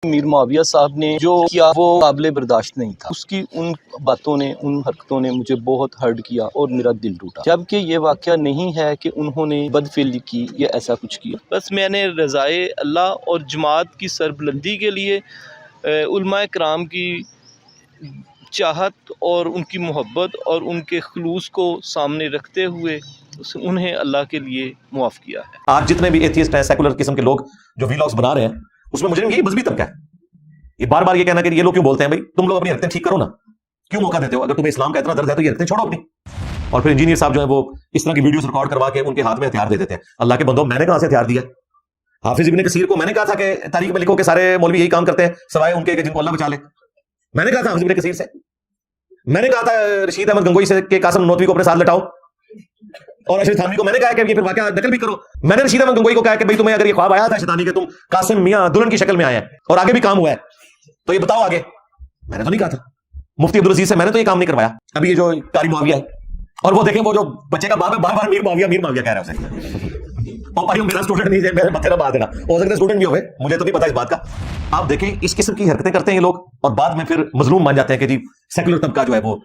میر معاویہ صاحب نے جو کیا وہ قابل برداشت نہیں تھا. اس کی ان باتوں نے، ان حرکتوں نے مجھے بہت ہرٹ کیا اور میرا دل ٹوٹا، جبکہ یہ واقعہ نہیں ہے کہ انہوں نے بدفعلی کی یا ایسا کچھ کیا. بس میں نے رضائے اللہ اور جماعت کی سربلندی کے لیے علماء کرام کی چاہت اور ان کی محبت اور ان کے خلوص کو سامنے رکھتے ہوئے انہیں اللہ کے لیے معاف کیا ہے. آج جتنے بھی ایتھیسٹ ہیں، سیکولر قسم کے لوگ جو ویلاگز بنا رہے ہیں، اس میں مجرم یہی مذہبی طبقہ ہے. یہ بار بار یہ کہنا کہ یہ لوگ کیوں بولتے ہیں بھائی تم لوگ اپنی حرکتیں ٹھیک کرو نا، کیوں موقع دیتے ہو؟ اگر تمہیں اسلام کا اتنا درد ہے تو یہ حرکتیں چھوڑو اپنی. اور پھر انجینئر صاحب جو ہیں وہ اس طرح کی ویڈیوز ریکارڈ کروا کے ان کے ہاتھ میں ہتھیار دے دیتے ہیں. اللہ کے بندو، میں نے کہاں سے ہتھیار دیا؟ حافظ ابن کثیر کو میں نے کہا تھا کہ تاریخ میں لکھو کہ سارے مولوی یہی کام کرتے ہیں سوائے ان کے کہ جن کو اللہ بچا لے. میں نے کہا تھا حافظ ابن کثیر سے، میں نے کہا تھا رشید احمد گنگوئی سے کہ قاسم نانوتوی کو اپنے ساتھ لٹاؤ، اور اشرف تھانوی کو میں نے کہا کہ یہ پھر واقعہ نقل بھی کرو. میں نے رشید احمد گنگوئی کو کہا کہ بھائی تمہیں اگر یہ خواب آیا تھا شیطانی کہ تم قاسم میاں دلہن کی شکل میں آئے ہیں اور آگے بھی کام ہوا ہے تو یہ بتاؤ آگے. میں نے تو نہیں کہا تھا. مفتی عبدالعزیز سے میں نے تو یہ کام نہیں کروایا. ابھی یہ جو قاری معاویہ ہے، اور وہ دیکھیں وہ جو بچے کا باپ ہے بار بار میر معاویہ کہہ رہا ہے اسے. اور بھائی میرا اسٹوڈنٹ نہیں ہے، میرے متھے نہ بات دینا، ہو سکتا ہے اسٹوڈنٹ بھی ہوئے، مجھے تو نہیں پتا اس بات کا. آپ دیکھیں اس قسم کی حرکتیں کرتے ہیں یہ لوگ، اور بعد میں پھر مظلوم مان جاتے ہیں کہ جی سیکولر طبقہ جو ہے وہ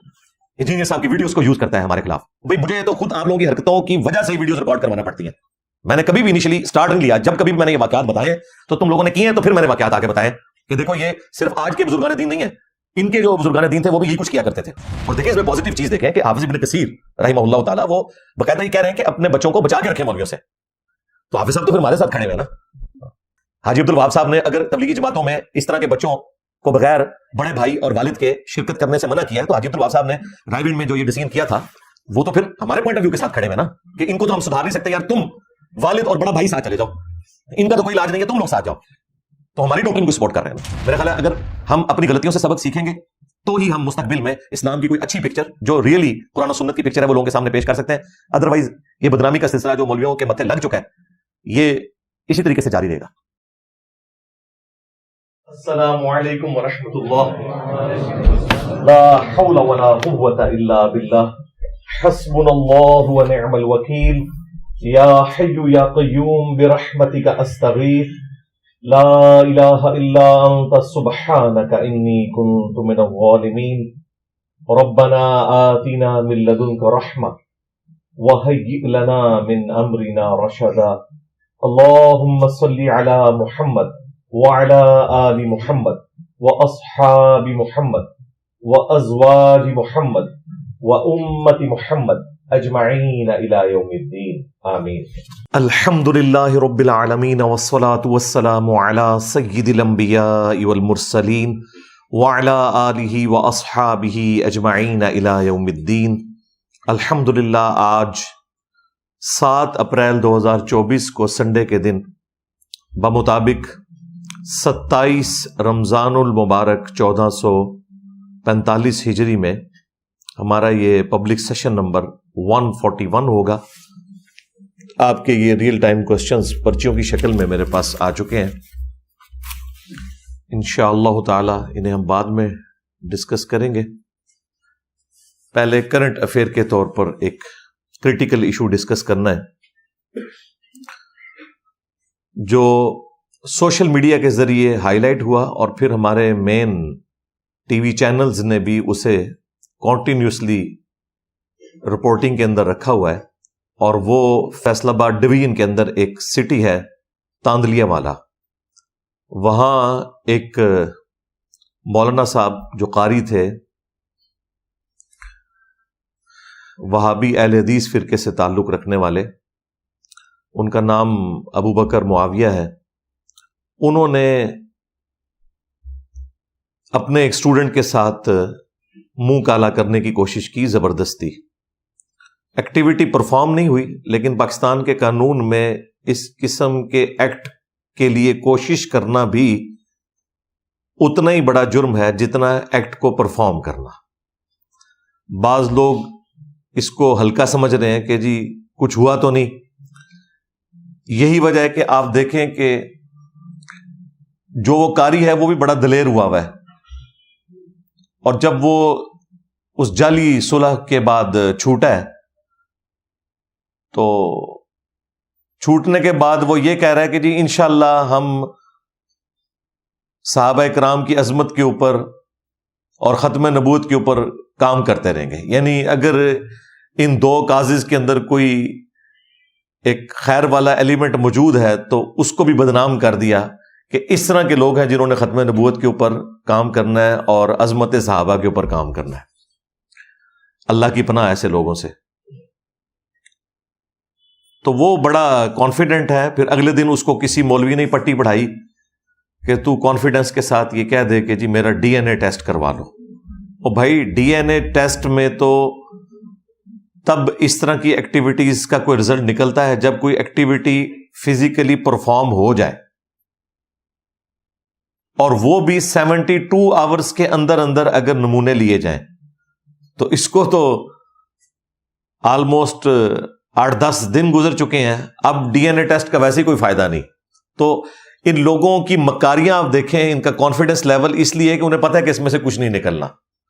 انجینئر صاحب کی ویڈیوز کو یوز کرتا ہے ہمارے خلاف. بھائی مجھے تو خود آپ لوگوں کی حرکتوں کی وجہ سے ویڈیوز ریکارڈ کروانا پڑتی ہیں. میں نے کبھی بھی انیشلی اسٹارٹ نہیں لیا، جب کبھی بھی میں نے یہ واقعات بتائے تو تم لوگوں نے کیے ہیں، تو پھر میں نے واقعات آگے بتائے کہ دیکھو یہ صرف آج کے بزرگان دین نہیں ہے، ان کے جو بزرگان دین تھے وہ بھی یہی کچھ کیا کرتے تھے. اور دیکھیں اس میں پازیٹیو چیز دیکھیں کہ حافظ ابن کثیر رحمہ اللہ تعالیٰ وہ باقاعدہ یہ کہہ رہے ہیں کہ اپنے بچوں کو بچا کے رکھیں مولویوں سے. تو حافظ صاحب تو پھر ہمارے ساتھ کھڑے ہوئے نا. حاجی عبدالوہاب صاحب نے اگر تبلیغی جماعتوں میں اس طرح کے بچوں کو بغیر بڑے بھائی اور والد کے شرکت کرنے سے منع کیا ہے، تو حاجی عبدالوہاب صاحب نے رائے وینڈ میں جو یہ ڈیسیژن کیا تھا وہ تو پھر ہمارے پوائنٹ آف ویو کے ساتھ کھڑے ہوئے نا کہ ان کو تو ہم سدھار نہیں سکتے یار، تم والد اور بڑا بھائی ساتھ چلے جاؤ، ان کا تو کوئی علاج نہیں ہے، تم لوگ ساتھ جاؤ. تو ہماری ڈاکٹرین کو سپورٹ کر رہے ہیں. میرا خیال ہے اگر ہم اپنی غلطیوں سے سبق سیکھیں گے تو ہی ہم مستقبل میں اسلام کی کوئی اچھی پکچر جو ریئلی قرآن و سنت کی پکچر ہے وہ لوگوں کے سامنے پیش کر سکتے ہیں. ادروائز یہ بدنامی کا سلسلہ جو مولویوں کے متھے لگ چکا ہے یہ اسی طریقے سے جاری رہے گا. السلام علیکم ورحمۃ اللہ. لا حول ولا قوة الا باللہ. حسبنا اللہ ونعم الوکیل. یا حی یا قیوم برحمتک استغیث. لا الہ الا انت سبحانک انی کنت من الظالمین. ربنا آتنا من لدنک رحمہ وہیئ لنا من امرنا رشدا. اللہم صل علی محمد وعلى آل محمد وأصحاب محمد وأزواج محمد وأمة محمد أجمعين إلى يوم الدين آمين. الحمد للہ رب العالمین والصلاة والسلام علی سید الانبیاء والمرسلین وعلی آلہ واصحابہ اجمعین الی یوم الدین. الحمد للہ آج 7 اپریل 2024 کو سنڈے کے دن بمطابق 27 رمضان المبارک 1445 ہجری میں ہمارا یہ پبلک سیشن نمبر 141 ہوگا. آپ کے یہ ریئل ٹائم کوسچنز پرچیوں کی شکل میں میرے پاس آ چکے ہیں. انشاءاللہ تعالی انہیں ہم بعد میں ڈسکس کریں گے. پہلے کرنٹ افیئر کے طور پر ایک کریٹیکل ایشو ڈسکس کرنا ہے جو سوشل میڈیا کے ذریعے ہائی لائٹ ہوا اور پھر ہمارے مین ٹی وی چینلز نے بھی اسے کنٹینیوسلی رپورٹنگ کے اندر رکھا ہوا ہے. اور وہ فیصل آباد ڈویژن کے اندر ایک سٹی ہے تاندلیا والا، وہاں ایک مولانا صاحب جو قاری تھے، وہابی اہل حدیث فرقے سے تعلق رکھنے والے، ان کا نام ابو بکر معاویہ ہے. انہوں نے اپنے ایک اسٹوڈنٹ کے ساتھ منہ کالا کرنے کی کوشش کی زبردستی. ایکٹیویٹی پرفارم نہیں ہوئی، لیکن پاکستان کے قانون میں اس قسم کے ایکٹ کے لیے کوشش کرنا بھی اتنا ہی بڑا جرم ہے جتنا ایکٹ کو پرفارم کرنا. بعض لوگ اس کو ہلکا سمجھ رہے ہیں کہ جی کچھ ہوا تو نہیں. یہی وجہ ہے کہ آپ دیکھیں کہ جو وہ قاری ہے وہ بھی بڑا دلیر ہوا ہے، اور جب وہ اس جعلی صلح کے بعد چھوٹا ہے تو چھوٹنے کے بعد وہ یہ کہہ رہا ہے کہ جی انشاءاللہ ہم صحابہ کرام کی عظمت کے اوپر اور ختم نبوت کے اوپر کام کرتے رہیں گے. یعنی اگر ان دو کازز کے اندر کوئی ایک خیر والا ایلیمنٹ موجود ہے تو اس کو بھی بدنام کر دیا کہ اس طرح کے لوگ ہیں جنہوں نے ختم نبوت کے اوپر کام کرنا ہے اور عظمت صحابہ کے اوپر کام کرنا ہے. اللہ کی پناہ ایسے لوگوں سے. تو وہ بڑا کانفیڈنٹ ہے. پھر اگلے دن اس کو کسی مولوی نے پٹی پڑھائی کہ تو کانفیڈنس کے ساتھ یہ کہہ دے کہ جی میرا ڈی این اے ٹیسٹ کروا لو. اور بھائی ڈی این اے ٹیسٹ میں تو تب اس طرح کی ایکٹیویٹیز کا کوئی رزلٹ نکلتا ہے جب کوئی ایکٹیویٹی فزیکلی پرفارم ہو جائے, اور وہ بھی 72 آورز کے اندر اندر اگر نمونے لیے جائیں. تو اس کو تو آلموسٹ 8-10 دن گزر چکے ہیں, اب ڈی این اے ٹیسٹ کا ویسے کوئی فائدہ نہیں. تو ان لوگوں کی مکاریاں آپ دیکھیں, ان کا کانفیڈنس لیول اس لیے کہ انہیں پتہ ہے کہ اس میں سے کچھ نہیں نکلنا,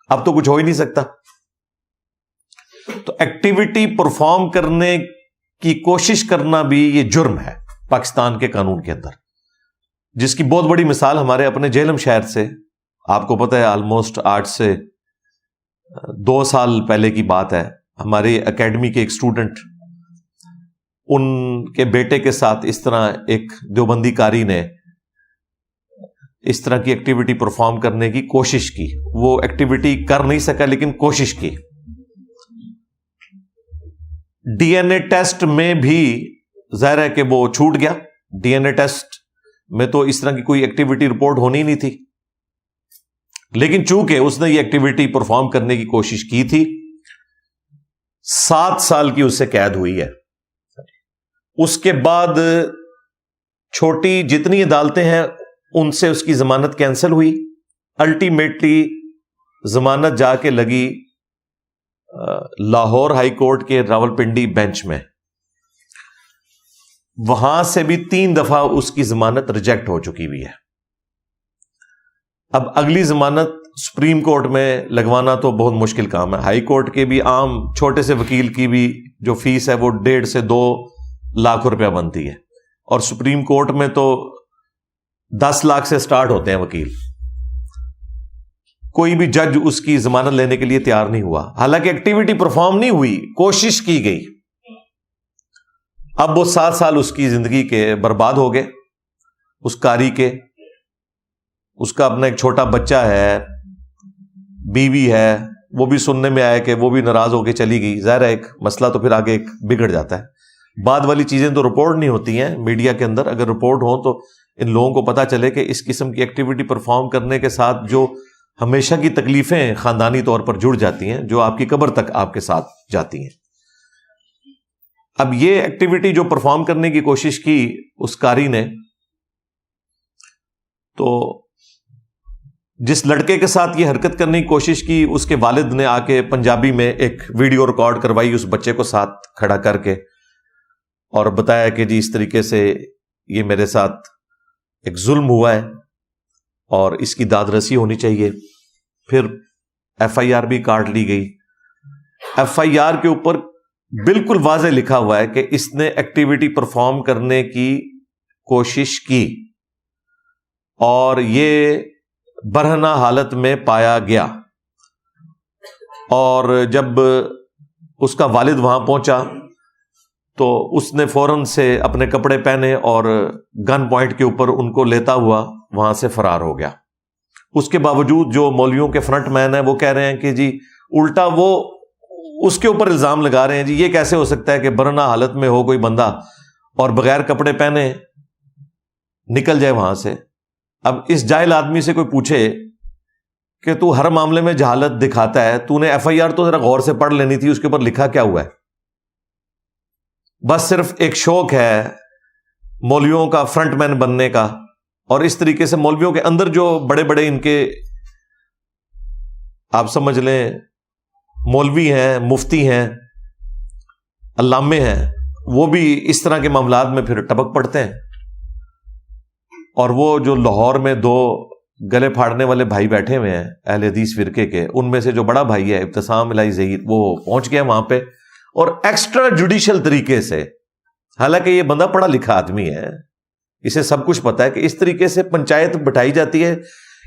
اب تو کچھ ہو ہی نہیں سکتا. تو ایکٹیویٹی پرفارم کرنے کی کوشش کرنا بھی یہ جرم ہے پاکستان کے قانون کے اندر, جس کی بہت بڑی مثال ہمارے اپنے جہلم شہر سے آپ کو پتہ ہے. آلموسٹ 8 سے 2 سال پہلے کی بات ہے. ہمارے اکیڈمی کے ایک اسٹوڈنٹ, ان کے بیٹے کے ساتھ اس طرح ایک دیوبندی قاری نے اس طرح کی ایکٹیویٹی پرفارم کرنے کی کوشش کی. وہ ایکٹیویٹی کر نہیں سکا لیکن کوشش کی. ڈی این اے ٹیسٹ میں بھی ظاہر ہے کہ وہ چھوٹ گیا. ڈی این اے ٹیسٹ میں تو اس طرح کی کوئی ایکٹیویٹی رپورٹ ہونی نہیں تھی, لیکن چونکہ اس نے یہ ایکٹیویٹی پرفارم کرنے کی کوشش کی تھی, 7 سال کی اس سے قید ہوئی ہے. اس کے بعد چھوٹی جتنی عدالتیں ہیں ان سے اس کی ضمانت کینسل ہوئی. الٹیمیٹلی ضمانت جا کے لگی لاہور ہائی کورٹ کے راولپنڈی بینچ میں. وہاں سے بھی 3 دفعہ اس کی ضمانت ریجیکٹ ہو چکی ہوئی ہے. اب اگلی ضمانت سپریم کورٹ میں لگوانا تو بہت مشکل کام ہے. ہائی کورٹ کے بھی عام چھوٹے سے وکیل کی بھی جو فیس ہے وہ 1.5 سے 2 لاکھ روپیہ بنتی ہے, اور سپریم کورٹ میں تو 10 لاکھ سے سٹارٹ ہوتے ہیں وکیل. کوئی بھی جج اس کی ضمانت لینے کے لیے تیار نہیں ہوا, حالانکہ ایکٹیویٹی پرفارم نہیں ہوئی, کوشش کی گئی. اب وہ 7 سال اس کی زندگی کے برباد ہو گئے, اس قاری کے. اس کا اپنا ایک چھوٹا بچہ ہے, بیوی ہے, وہ بھی سننے میں آیا کہ وہ بھی ناراض ہو کے چلی گئی. ظاہر ہے ایک مسئلہ تو پھر آگے ایک بگڑ جاتا ہے. بعد والی چیزیں تو رپورٹ نہیں ہوتی ہیں میڈیا کے اندر. اگر رپورٹ ہو تو ان لوگوں کو پتا چلے کہ اس قسم کی ایکٹیویٹی پرفارم کرنے کے ساتھ جو ہمیشہ کی تکلیفیں خاندانی طور پر جڑ جاتی ہیں, جو آپ کی قبر تک آپ کے ساتھ جاتی ہیں. اب یہ ایکٹیویٹی جو پرفارم کرنے کی کوشش کی اس قاری نے, تو جس لڑکے کے ساتھ یہ حرکت کرنے کی کوشش کی اس کے والد نے آ کے پنجابی میں ایک ویڈیو ریکارڈ کروائی اس بچے کو ساتھ کھڑا کر کے, اور بتایا کہ جی اس طریقے سے یہ میرے ساتھ ایک ظلم ہوا ہے اور اس کی داد رسی ہونی چاہیے. پھر ایف آئی آر بھی کاٹ لی گئی. ایف آئی آر کے اوپر بالکل واضح لکھا ہوا ہے کہ اس نے ایکٹیویٹی پرفارم کرنے کی کوشش کی اور یہ برہنہ حالت میں پایا گیا. اور جب اس کا والد وہاں پہنچا تو اس نے فوراً سے اپنے کپڑے پہنے اور گن پوائنٹ کے اوپر ان کو لیتا ہوا وہاں سے فرار ہو گیا. اس کے باوجود جو مولویوں کے فرنٹ مین ہیں وہ کہہ رہے ہیں کہ جی الٹا وہ اس کے اوپر الزام لگا رہے ہیں, جی یہ کیسے ہو سکتا ہے کہ برہنہ حالت میں ہو کوئی بندہ اور بغیر کپڑے پہنے نکل جائے وہاں سے. اب اس جاہل آدمی سے کوئی پوچھے کہ تو ہر معاملے میں جہالت دکھاتا ہے, تو نے ایف آئی آر تو ذرا غور سے پڑھ لینی تھی, اس کے اوپر لکھا کیا ہوا ہے. بس صرف ایک شوق ہے مولویوں کا فرنٹ مین بننے کا, اور اس طریقے سے مولویوں کے اندر جو بڑے بڑے ان کے آپ سمجھ لیں مولوی ہیں, مفتی ہیں, علامے ہیں, وہ بھی اس طرح کے معاملات میں پھر ٹپک پڑتے ہیں. اور وہ جو لاہور میں 2 گلے پھاڑنے والے بھائی بیٹھے ہوئے ہیں اہل حدیث فرقے کے, ان میں سے جو بڑا بھائی ہے ابتسام الہی ظہیر, وہ پہنچ گیا وہاں پہ اور ایکسٹرا جوڈیشل طریقے سے, حالانکہ یہ بندہ پڑھا لکھا آدمی ہے, اسے سب کچھ پتا ہے کہ اس طریقے سے پنچایت بٹھائی جاتی ہے،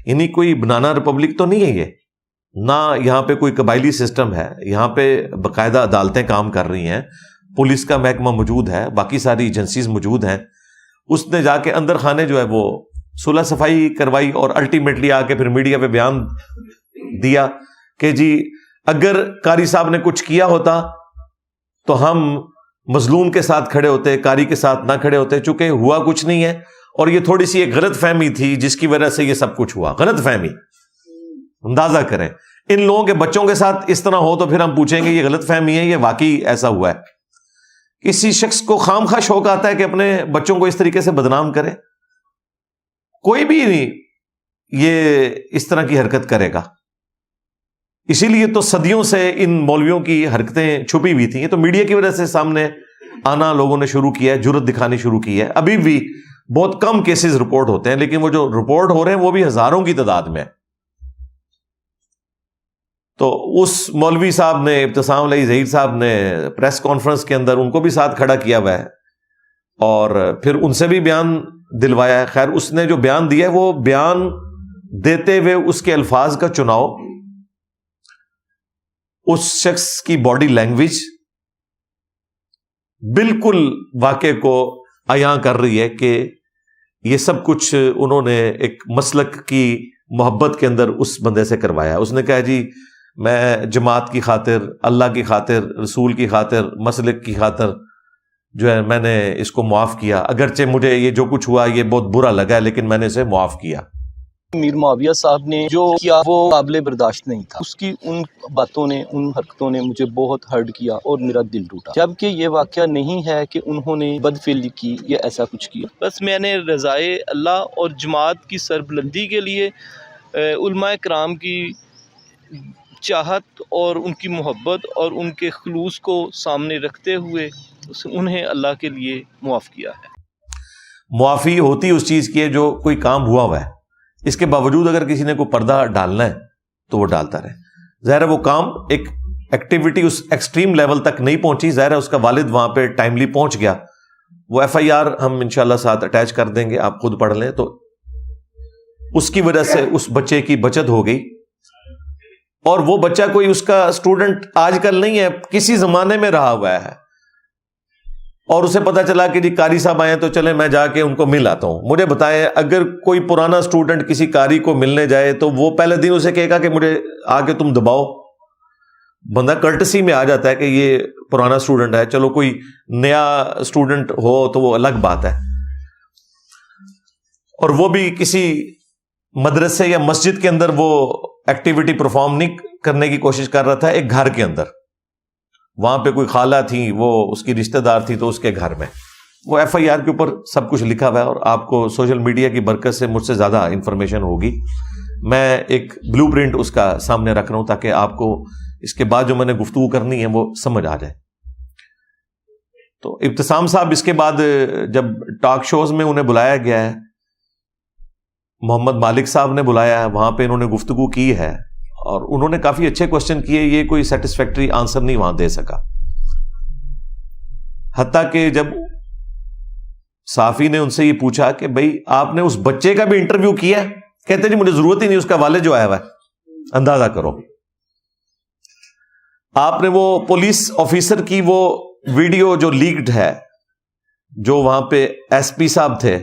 یعنی کوئی بنانا ریپبلک تو نہیں ہے یہ، نہ یہاں پہ کوئی قبائلی سسٹم ہے، یہاں پہ باقاعدہ عدالتیں کام کر رہی ہیں، پولیس کا محکمہ موجود ہے، باقی ساری ایجنسیز موجود ہیں. اس نے جا کے اندر خانے جو ہے وہ صلح صفائی کروائی اور الٹیمیٹلی آ کے پھر میڈیا پہ بیان دیا کہ جی اگر قاری صاحب نے کچھ کیا ہوتا تو ہم مظلوم کے ساتھ کھڑے ہوتے، قاری کے ساتھ نہ کھڑے ہوتے، چونکہ ہوا کچھ نہیں ہے اور یہ تھوڑی سی ایک غلط فہمی تھی جس کی وجہ سے یہ سب کچھ ہوا. غلط فہمی، اندازہ کریں ان لوگوں کے بچوں کے ساتھ اس طرح ہو تو پھر ہم پوچھیں گے یہ غلط فہمی ہے، یہ واقعی ایسا ہوا ہے. کسی شخص کو خام خواہ شوق آتا ہے کہ اپنے بچوں کو اس طریقے سے بدنام کرے؟ کوئی بھی نہیں یہ اس طرح کی حرکت کرے گا. اسی لیے تو صدیوں سے ان مولویوں کی حرکتیں چھپی ہوئی تھیں، یہ تو میڈیا کی وجہ سے سامنے آنا لوگوں نے شروع کیا ہے، جرأت دکھانی شروع کی ہے. ابھی بھی بہت کم کیسز رپورٹ ہوتے ہیں، لیکن وہ جو رپورٹ ہو رہے ہیں وہ بھی ہزاروں کی تعداد میں. تو اس مولوی صاحب نے، ابتسام علیہ ظہیر صاحب نے پریس کانفرنس کے اندر ان کو بھی ساتھ کھڑا کیا ہوا ہے اور پھر ان سے بھی بیان دلوایا ہے. خیر اس نے جو بیان دیا ہے وہ بیان دیتے ہوئے اس کے الفاظ کا چناؤ، اس شخص کی باڈی لینگویج بالکل واقعے کو عیاں کر رہی ہے کہ یہ سب کچھ انہوں نے ایک مسلک کی محبت کے اندر اس بندے سے کروایا. اس نے کہا جی میں جماعت کی خاطر، اللہ کی خاطر، رسول کی خاطر، مسلک کی خاطر جو ہے میں نے اس کو معاف کیا، اگرچہ مجھے یہ جو کچھ ہوا یہ بہت برا لگا ہے لیکن میں نے اسے معاف کیا. میر معاویہ صاحب نے جو کیا وہ قابل برداشت نہیں تھا. اس کی ان باتوں نے، ان حرکتوں نے مجھے بہت ہرٹ کیا اور میرا دل ٹوٹا، جبکہ یہ واقعہ نہیں ہے کہ انہوں نے بدفعلی کی یا ایسا کچھ کیا. بس میں نے رضائے اللہ اور جماعت کی سربلندی کے لیے علماء کرام کی چاہت اور ان کی محبت اور ان کے خلوص کو سامنے رکھتے ہوئے انہیں اللہ کے لیے معاف کیا ہے. معافی ہوتی اس چیز کی ہے جو کوئی کام ہوا ہوا ہے، اس کے باوجود اگر کسی نے کوئی پردہ ڈالنا ہے تو وہ ڈالتا رہے. ظاہر ہے وہ کام ایک ایکٹیویٹی اس ایکسٹریم لیول تک نہیں پہنچی، ظاہر ہے اس کا والد وہاں پہ ٹائملی پہنچ گیا. وہ FIR ہم انشاءاللہ ساتھ اٹیچ کر دیں گے، آپ خود پڑھ لیں. تو اس کی وجہ سے اس بچے کی بچت ہو گئی اور وہ بچہ کوئی اس کا اسٹوڈنٹ آج کل نہیں ہے، کسی زمانے میں رہا ہوا ہے اور اسے پتا چلا کہ جی قاری صاحب آئے تو چلے میں جا کے ان کو مل آتا ہوں. مجھے بتائیں اگر کوئی پرانا اسٹوڈنٹ کسی قاری کو ملنے جائے تو وہ پہلے دن اسے کہے گا کہ مجھے آ کے تم دباؤ؟ بندہ کرٹسی میں آ جاتا ہے کہ یہ پرانا اسٹوڈنٹ ہے، چلو کوئی نیا اسٹوڈنٹ ہو تو وہ الگ بات ہے. اور وہ بھی کسی مدرسے یا مسجد کے اندر وہ ایکٹیویٹی پرفارم نہیں کرنے کی کوشش کر رہا تھا، ایک گھر کے اندر. وہاں پہ کوئی خالہ تھی، وہ اس کی رشتہ دار تھی تو اس کے گھر میں. وہ FIR کے اوپر سب کچھ لکھا ہوا ہے اور آپ کو سوشل میڈیا کی برکت سے مجھ سے زیادہ انفارمیشن ہوگی. میں ایک بلو پرنٹ اس کا سامنے رکھ رہا ہوں تاکہ آپ کو اس کے بعد جو میں نے گفتگو کرنی ہے وہ سمجھ آ جائے. تو ابتسام صاحب اس کے بعد جب ٹاک شوز میں انہیں بلایا گیا ہے، محمد مالک صاحب نے بلایا ہے، وہاں پہ انہوں نے گفتگو کی ہے اور انہوں نے کافی اچھے کوشچن کیے. یہ کوئی سیٹسفیکٹری آنسر نہیں وہاں دے سکا، حتیٰ کہ جب صحافی نے ان سے یہ پوچھا کہ بھئی آپ نے اس بچے کا بھی انٹرویو کیا ہے، کہتے جی مجھے ضرورت ہی نہیں، اس کا والد جو آیا ہوا ہے. اندازہ کرو آپ نے وہ پولیس آفیسر کی وہ ویڈیو جو لیکڈ ہے، جو وہاں پہ SP صاحب تھے،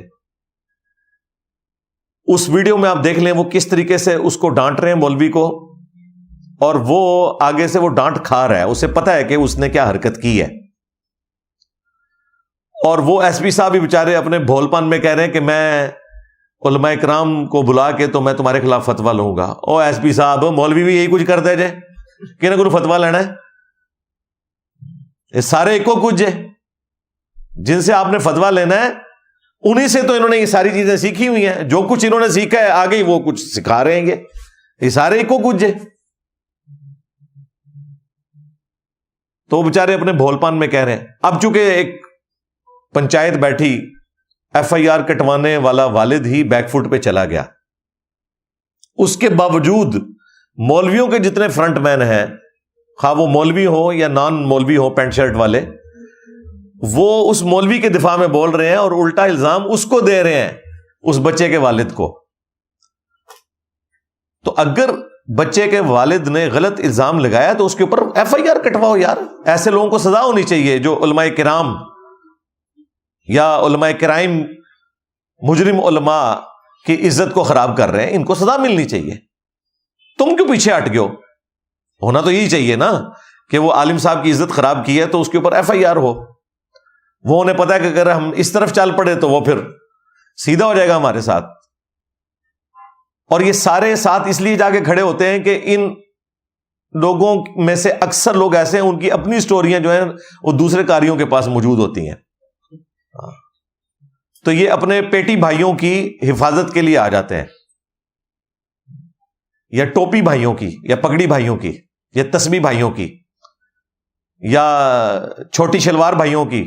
اس ویڈیو میں آپ دیکھ لیں وہ کس طریقے سے اس کو ڈانٹ رہے ہیں مولوی کو، اور وہ آگے سے وہ ڈانٹ کھا رہا ہے، اسے پتا ہے کہ اس نے کیا حرکت کی ہے. اور وہ SP صاحب بھی بیچارے اپنے بھول پن میں کہہ رہے ہیں کہ میں علماء کرام کو بلا کے تو میں تمہارے خلاف فتویٰ لوں گا. او SP صاحب، مولوی بھی یہی کچھ کرتا ہے جے کہ نہ کوئی فتویٰ لینا ہے. یہ سارے ایکو کچھ ہے، جن سے آپ نے فتویٰ لینا ہے انہی سے تو انہوں نے یہ ساری چیزیں سیکھی ہوئی ہیں. جو کچھ انہوں نے سیکھا ہے آگے وہ کچھ سکھا رہے ہیں گے. یہ سارے ایکو کچھ ہے. تو وہ بیچارے اپنے بھول پان میں کہہ رہے ہیں. اب چونکہ ایک پنچایت بیٹھی، FIR کٹوانے والا والد ہی بیک فٹ پہ چلا گیا. اس کے باوجود مولویوں کے جتنے فرنٹ مین ہیں، خواہ وہ مولوی ہو یا نان مولوی ہو، پینٹ شرٹ والے، وہ اس مولوی کے دفاع میں بول رہے ہیں اور الٹا الزام اس کو دے رہے ہیں، اس بچے کے والد کو. تو اگر بچے کے والد نے غلط الزام لگایا تو اس کے اوپر ایف آئی آر کٹواؤ یار. ایسے لوگوں کو سزا ہونی چاہیے جو علماء کرام یا علماء کرائم، مجرم علماء کی عزت کو خراب کر رہے ہیں، ان کو سزا ملنی چاہیے. تم کیوں پیچھے ہٹ گئے ہو؟ ہونا تو یہی چاہیے نا کہ وہ عالم صاحب کی عزت خراب کی ہے تو اس کے اوپر ایف آئی آر ہو. وہ انہیں پتا ہے کہ اگر ہم اس طرف چل پڑے تو وہ پھر سیدھا ہو جائے گا ہمارے ساتھ. اور یہ سارے ساتھ اس لیے جا کے کھڑے ہوتے ہیں کہ ان لوگوں میں سے اکثر لوگ ایسے ہیں ان کی اپنی سٹوریاں جو ہیں وہ دوسرے قاریوں کے پاس موجود ہوتی ہیں. تو یہ اپنے پیٹی بھائیوں کی حفاظت کے لیے آ جاتے ہیں، یا ٹوپی بھائیوں کی، یا پگڑی بھائیوں کی، یا تسبیح بھائیوں کی، یا چھوٹی شلوار بھائیوں کی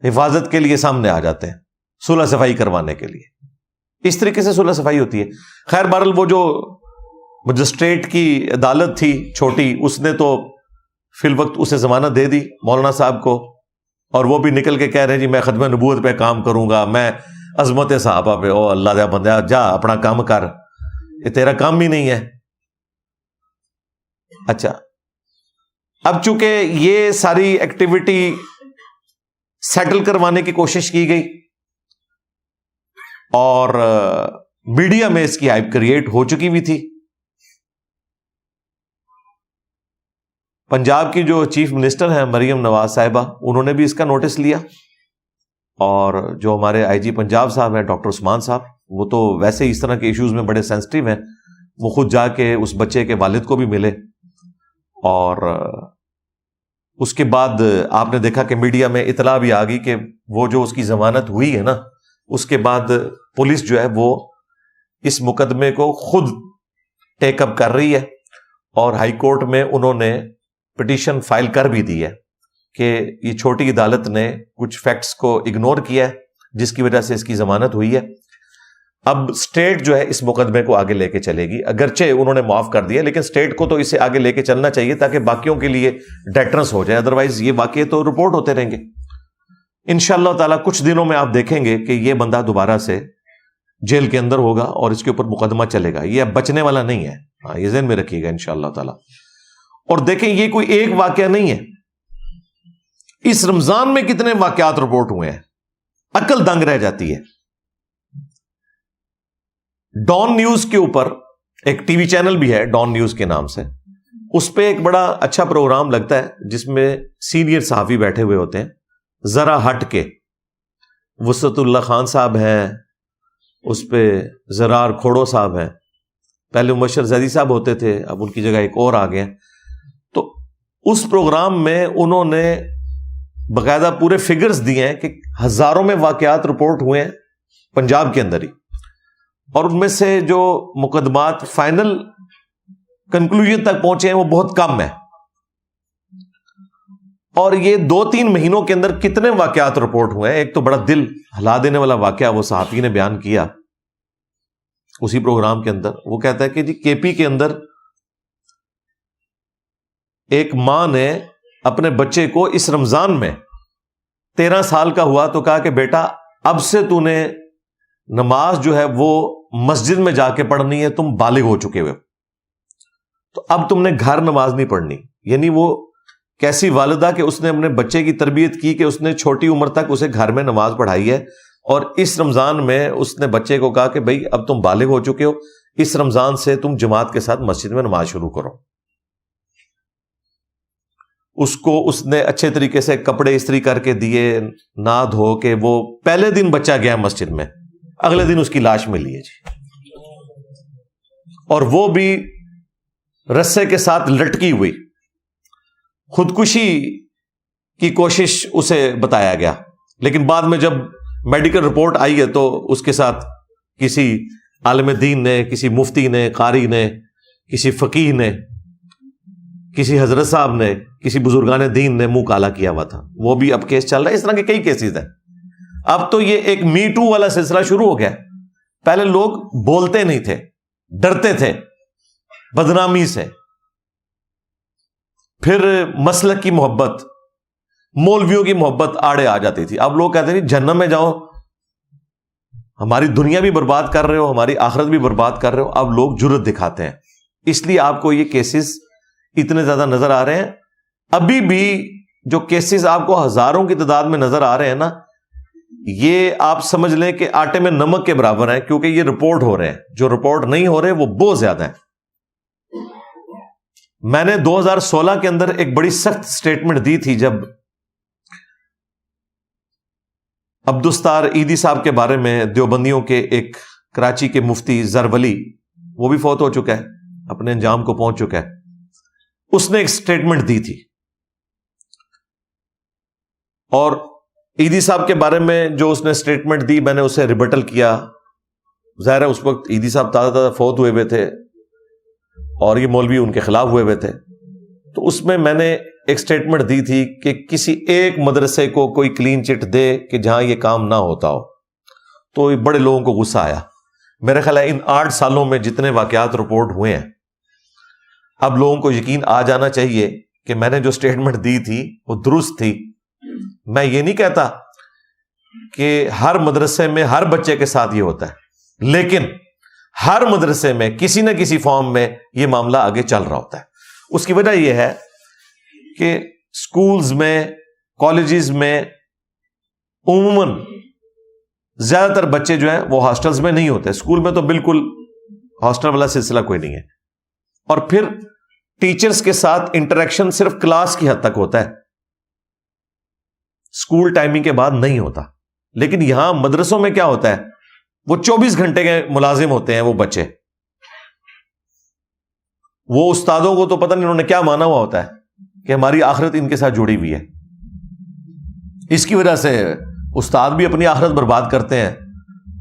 حفاظت کے لیے سامنے آ جاتے ہیں صلح صفائی کروانے کے لیے. اس طریقے سے صلح صفائی ہوتی ہے. خیر بہرحال وہ جو مجسٹریٹ کی عدالت تھی چھوٹی، اس نے تو فی الوقت اسے ضمانت دے دی مولانا صاحب کو، اور وہ بھی نکل کے کہہ رہے ہیں جی میں ختم نبوت پہ کام کروں گا، میں عظمت صحابہ پہ. او اللہ دیا بندہ، جا اپنا کام کر، یہ تیرا کام بھی نہیں ہے. اچھا، اب چونکہ یہ ساری ایکٹیویٹی سیٹل کروانے کی کوشش کی گئی اور میڈیا میں اس کی ہائپ کریٹ ہو چکی بھی تھی. پنجاب کی جو چیف منسٹر ہیں مریم نواز صاحبہ، انہوں نے بھی اس کا نوٹس لیا، اور جو ہمارے آئی جی پنجاب صاحب ہیں ڈاکٹر عثمان صاحب، وہ تو ویسے ہی اس طرح کے ایشوز میں بڑے سینسٹیو ہیں، وہ خود جا کے اس بچے کے والد کو بھی ملے. اور اس کے بعد آپ نے دیکھا کہ میڈیا میں اطلاع بھی آ گئی کہ وہ جو اس کی ضمانت ہوئی ہے نا، اس کے بعد پولیس جو ہے وہ اس مقدمے کو خود ٹیک اپ کر رہی ہے، اور ہائی کورٹ میں انہوں نے پٹیشن فائل کر بھی دی ہے کہ یہ چھوٹی عدالت نے کچھ فیکٹس کو اگنور کیا ہے جس کی وجہ سے اس کی ضمانت ہوئی ہے. اب اسٹیٹ جو ہے اس مقدمے کو آگے لے کے چلے گی، اگرچہ انہوں نے معاف کر دیا لیکن اسٹیٹ کو تو اسے آگے لے کے چلنا چاہیے تاکہ باقیوں کے لیے ڈیٹرنس ہو جائے، ادروائز یہ واقعے تو رپورٹ ہوتے رہیں گے. انشاءاللہ تعالیٰ کچھ دنوں میں آپ دیکھیں گے کہ یہ بندہ دوبارہ سے جیل کے اندر ہوگا اور اس کے اوپر مقدمہ چلے گا. یہ اب بچنے والا نہیں ہے، ہاں یہ ذہن میں رکھیے گا انشاءاللہ تعالیٰ. اور دیکھیں یہ کوئی ایک واقعہ نہیں ہے، اس رمضان میں کتنے واقعات رپورٹ ہوئے ہیں، عقل دنگ رہ جاتی ہے. ڈان نیوز کے اوپر ایک ٹی وی چینل بھی ہے ڈان نیوز کے نام سے، اس پہ ایک بڑا اچھا پروگرام لگتا ہے جس میں سینئر صحافی بیٹھے ہوئے ہوتے ہیں ذرا ہٹ کے. وسعت اللہ خان صاحب ہیں، اس پہ زرار کھوڑو صاحب ہیں، پہلے مبشر زیدی صاحب ہوتے تھے، اب ان کی جگہ ایک اور آ گئے. تو اس پروگرام میں انہوں نے باقاعدہ پورے فگرز دیے ہیں کہ ہزاروں میں واقعات رپورٹ ہوئے ہیں پنجاب کے اندر ہی، اور ان میں سے جو مقدمات فائنل کنکلوژن تک پہنچے ہیں وہ بہت کم ہے. اور یہ 2-3 مہینوں کے اندر کتنے واقعات رپورٹ ہوئے ہیں. ایک تو بڑا دل ہلا دینے والا واقعہ وہ صحافی نے بیان کیا اسی پروگرام کے اندر. وہ کہتا ہے کہ جی کے پی کے اندر ایک ماں نے اپنے بچے کو اس رمضان میں 13 سال کا ہوا تو کہا کہ بیٹا اب سے تو نے نماز جو ہے وہ مسجد میں جا کے پڑھنی ہے، تم بالغ ہو چکے ہوئے، تو اب تم نے گھر نماز نہیں پڑھنی. یعنی وہ کیسی والدہ کہ اس نے اپنے بچے کی تربیت کی کہ اس نے چھوٹی عمر تک اسے گھر میں نماز پڑھائی ہے، اور اس رمضان میں اس نے بچے کو کہا کہ بھائی اب تم بالغ ہو چکے ہو، اس رمضان سے تم جماعت کے ساتھ مسجد میں نماز شروع کرو. اس کو اس نے اچھے طریقے سے کپڑے استری کر کے دیے، نہا دھو کے. وہ پہلے دن بچہ گیا مسجد میں، اگلے دن اس کی لاش ملی ہے جی، اور وہ بھی رسے کے ساتھ لٹکی ہوئی. خودکشی کی کوشش اسے بتایا گیا، لیکن بعد میں جب میڈیکل رپورٹ آئی ہے تو اس کے ساتھ کسی عالم دین نے، کسی مفتی نے، قاری نے، کسی فقیہ نے، کسی حضرت صاحب نے، کسی بزرگان دین نے منہ کالا کیا ہوا تھا. وہ بھی اب کیس چل رہا ہے. اس طرح کے کئی کیسز ہیں. اب تو یہ ایک می ٹو والا سلسلہ شروع ہو گیا. پہلے لوگ بولتے نہیں تھے، ڈرتے تھے بدنامی سے، پھر مسلک کی محبت، مولویوں کی محبت آڑے آ جاتی تھی. اب لوگ کہتے ہیں جہنم میں جاؤ, ہماری دنیا بھی برباد کر رہے ہو, ہماری آخرت بھی برباد کر رہے ہو. اب لوگ جرت دکھاتے ہیں, اس لیے آپ کو یہ کیسز اتنے زیادہ نظر آ رہے ہیں. ابھی بھی جو کیسز آپ کو ہزاروں کی تعداد میں نظر آ رہے ہیں نا, یہ آپ سمجھ لیں کہ آٹے میں نمک کے برابر ہیں, کیونکہ یہ رپورٹ ہو رہے ہیں. جو رپورٹ نہیں ہو رہے وہ بہت زیادہ ہیں. میں نے 2016 کے اندر ایک بڑی سخت سٹیٹمنٹ دی تھی جب عبدالستار ایدی صاحب کے بارے میں, دیوبندیوں کے ایک کراچی کے مفتی زر ولی, وہ بھی فوت ہو چکا ہے, اپنے انجام کو پہنچ چکا ہے. اس نے ایک سٹیٹمنٹ دی تھی, اور ایدی صاحب کے بارے میں جو اس نے سٹیٹمنٹ دی, میں نے اسے ریبٹل کیا. ظاہر ہے اس وقت ایدی صاحب تازہ تازہ فوت ہوئے تھے اور یہ مولوی ان کے خلاف ہوئے تھے. تو اس میں نے ایک سٹیٹمنٹ دی تھی کہ کسی ایک مدرسے کو کوئی کلین چٹ دے کہ جہاں یہ کام نہ ہوتا ہو. تو بڑے لوگوں کو غصہ آیا. میرا خیال ہے ان 8 سالوں میں جتنے واقعات رپورٹ ہوئے ہیں, اب لوگوں کو یقین آ جانا چاہیے کہ میں نے جو سٹیٹمنٹ دی تھی وہ درست تھی. میں یہ نہیں کہتا کہ ہر مدرسے میں ہر بچے کے ساتھ یہ ہوتا ہے, لیکن ہر مدرسے میں کسی نہ کسی فارم میں یہ معاملہ آگے چل رہا ہوتا ہے. اس کی وجہ یہ ہے کہ سکولز میں, کالجز میں عموماً زیادہ تر بچے جو ہیں وہ ہاسٹلز میں نہیں ہوتے. اسکول میں تو بالکل ہاسٹل والا سلسلہ کوئی نہیں ہے, اور پھر ٹیچرز کے ساتھ انٹریکشن صرف کلاس کی حد تک ہوتا ہے, اسکول ٹائمنگ کے بعد نہیں ہوتا. لیکن یہاں مدرسوں میں کیا ہوتا ہے, وہ 24 گھنٹے کے ملازم ہوتے ہیں وہ بچے. وہ استادوں کو تو پتہ نہیں انہوں نے کیا مانا ہوا ہوتا ہے کہ ہماری آخرت ان کے ساتھ جڑی ہوئی ہے. اس کی وجہ سے استاد بھی اپنی آخرت برباد کرتے ہیں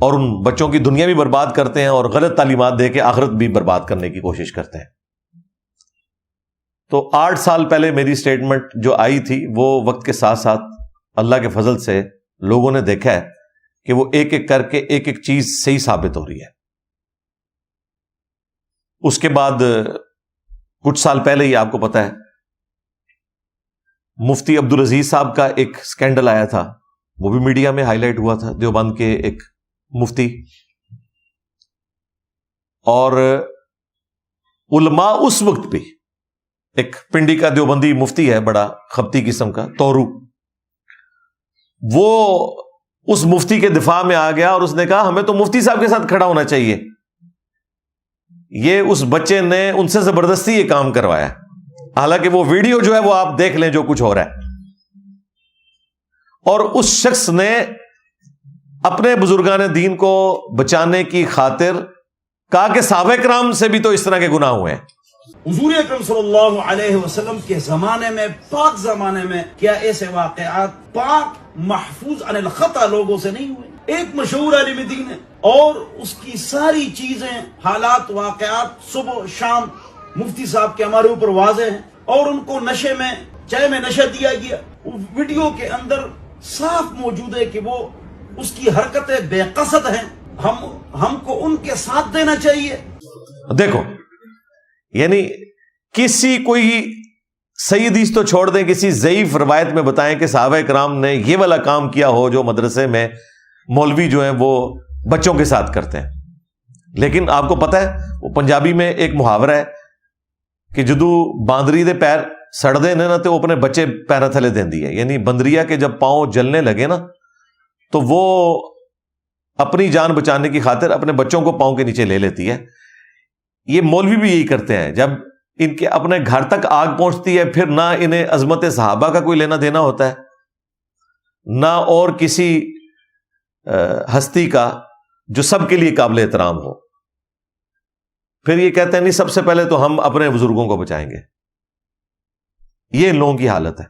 اور ان بچوں کی دنیا بھی برباد کرتے ہیں, اور غلط تعلیمات دے کے آخرت بھی برباد کرنے کی کوشش کرتے ہیں. تو 8 سال پہلے میری سٹیٹمنٹ جو آئی تھی, وہ وقت کے ساتھ ساتھ اللہ کے فضل سے لوگوں نے دیکھا ہے کہ وہ ایک ایک کر کے ایک ایک چیز صحیح ثابت ہو رہی ہے. اس کے بعد کچھ سال پہلے ہی آپ کو پتا ہے مفتی عبدالعزیز صاحب کا ایک سکینڈل آیا تھا, وہ بھی میڈیا میں ہائی لائٹ ہوا تھا. دیوبند کے ایک مفتی, اور علماء اس وقت بھی, ایک پنڈی کا دیوبندی مفتی ہے بڑا خبتی قسم کا, تورو, وہ اس مفتی کے دفاع میں آ گیا اور اس نے کہا ہمیں تو مفتی صاحب کے ساتھ کھڑا ہونا چاہیے, یہ اس بچے نے ان سے زبردستی یہ کام کروایا. حالانکہ وہ ویڈیو جو ہے وہ آپ دیکھ لیں جو کچھ ہو رہا ہے. اور اس شخص نے اپنے بزرگان دین کو بچانے کی خاطر کہا کہ صحابہ کرام سے بھی تو اس طرح کے گناہ ہوئے ہیں. حضور اکرم صلی اللہ علیہ وسلم کے زمانے میں, پاک زمانے میں, کیا ایسے واقعات پاک محفوظ عن الخطا لوگوں سے نہیں ہوئے؟ ایک مشہور عالم دین ہے اور اس کی ساری چیزیں, حالات, واقعات صبح شام مفتی صاحب کے ہمارے اوپر واضح ہیں, اور ان کو نشے میں, چائے میں نشہ دیا گیا. ویڈیو کے اندر صاف موجود ہے کہ وہ اس کی حرکتیں بے قصد ہیں. ہم کو ان کے ساتھ دینا چاہیے. دیکھو, یعنی کسی کوئی صحیح حدیث تو چھوڑ دیں, کسی ضعیف روایت میں بتائیں کہ صحابہ کرام نے یہ والا کام کیا ہو جو مدرسے میں مولوی جو ہیں وہ بچوں کے ساتھ کرتے ہیں. لیکن آپ کو پتہ ہے وہ پنجابی میں ایک محاورہ ہے کہ جدو باندری دے پیر سڑ دے نا تو وہ اپنے بچے پیرا تھلے دیندی ہے. یعنی بندریا کے جب پاؤں جلنے لگے نا تو وہ اپنی جان بچانے کی خاطر اپنے بچوں کو پاؤں کے نیچے لے لیتی ہے. یہ مولوی بھی یہی کرتے ہیں. جب ان کے اپنے گھر تک آگ پہنچتی ہے پھر نہ انہیں عظمت صحابہ کا کوئی لینا دینا ہوتا ہے, نہ اور کسی ہستی کا جو سب کے لیے قابل احترام ہو. پھر یہ کہتے ہیں نہیں سب سے پہلے تو ہم اپنے بزرگوں کو بچائیں گے. یہ ان لوگوں کی حالت ہے.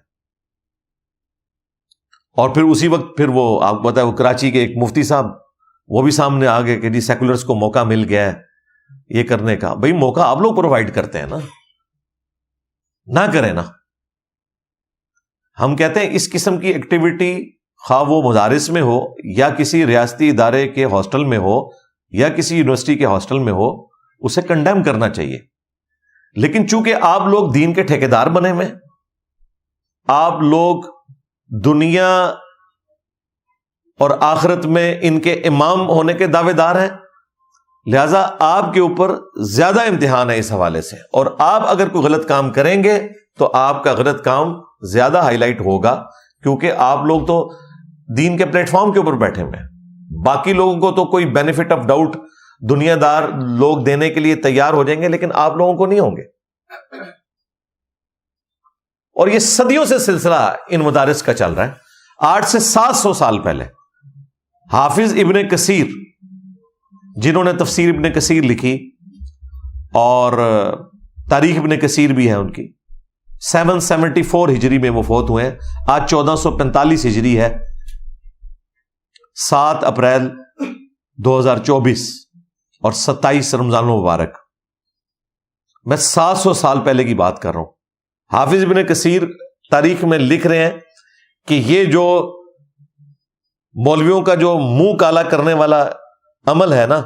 اور پھر اسی وقت پھر وہ آپ کو پتا ہے وہ کراچی کے ایک مفتی صاحب وہ بھی سامنے آ گئے کہ جی سیکولرز کو موقع مل گیا ہے یہ کرنے کا. بھئی موقع آپ لوگ پرووائڈ کرتے ہیں نا, نہ کریں نا. ہم کہتے ہیں اس قسم کی ایکٹیویٹی خواہ وہ مدارس میں ہو یا کسی ریاستی ادارے کے ہاسٹل میں ہو یا کسی یونیورسٹی کے ہاسٹل میں ہو, اسے کنڈیم کرنا چاہیے. لیکن چونکہ آپ لوگ دین کے ٹھیکیدار بنے ہوئے, آپ لوگ دنیا اور آخرت میں ان کے امام ہونے کے دعوے دار ہیں، لہذا آپ کے اوپر زیادہ امتحان ہے اس حوالے سے، اور آپ اگر کوئی غلط کام کریں گے تو آپ کا غلط کام زیادہ ہائی لائٹ ہوگا، کیونکہ آپ لوگ تو دین کے پلیٹ فارم کے اوپر بیٹھے ہوئے ہیں۔ باقی لوگوں کو تو کوئی بینیفٹ آف ڈاؤٹ دنیا دار لوگ دینے کے لیے تیار ہو جائیں گے، لیکن آپ لوگوں کو نہیں ہوں گے۔ اور یہ صدیوں سے سلسلہ ان مدارس کا چل رہا ہے۔ 800 سے 700 سال پہلے حافظ ابن کثیر، جنہوں نے تفسیر ابن کثیر لکھی اور تاریخ ابن کثیر بھی ہے ان کی، 774 ہجری میں وہ فوت ہوئے ہیں۔ آج 1445 ہجری ہے، 7 اپریل 2024 اور 27 رمضان المبارک۔ میں 700 سال پہلے کی بات کر رہا ہوں۔ حافظ ابن کثیر تاریخ میں لکھ رہے ہیں کہ یہ جو مولویوں کا جو منہ کالا کرنے والا عمل ہے نا،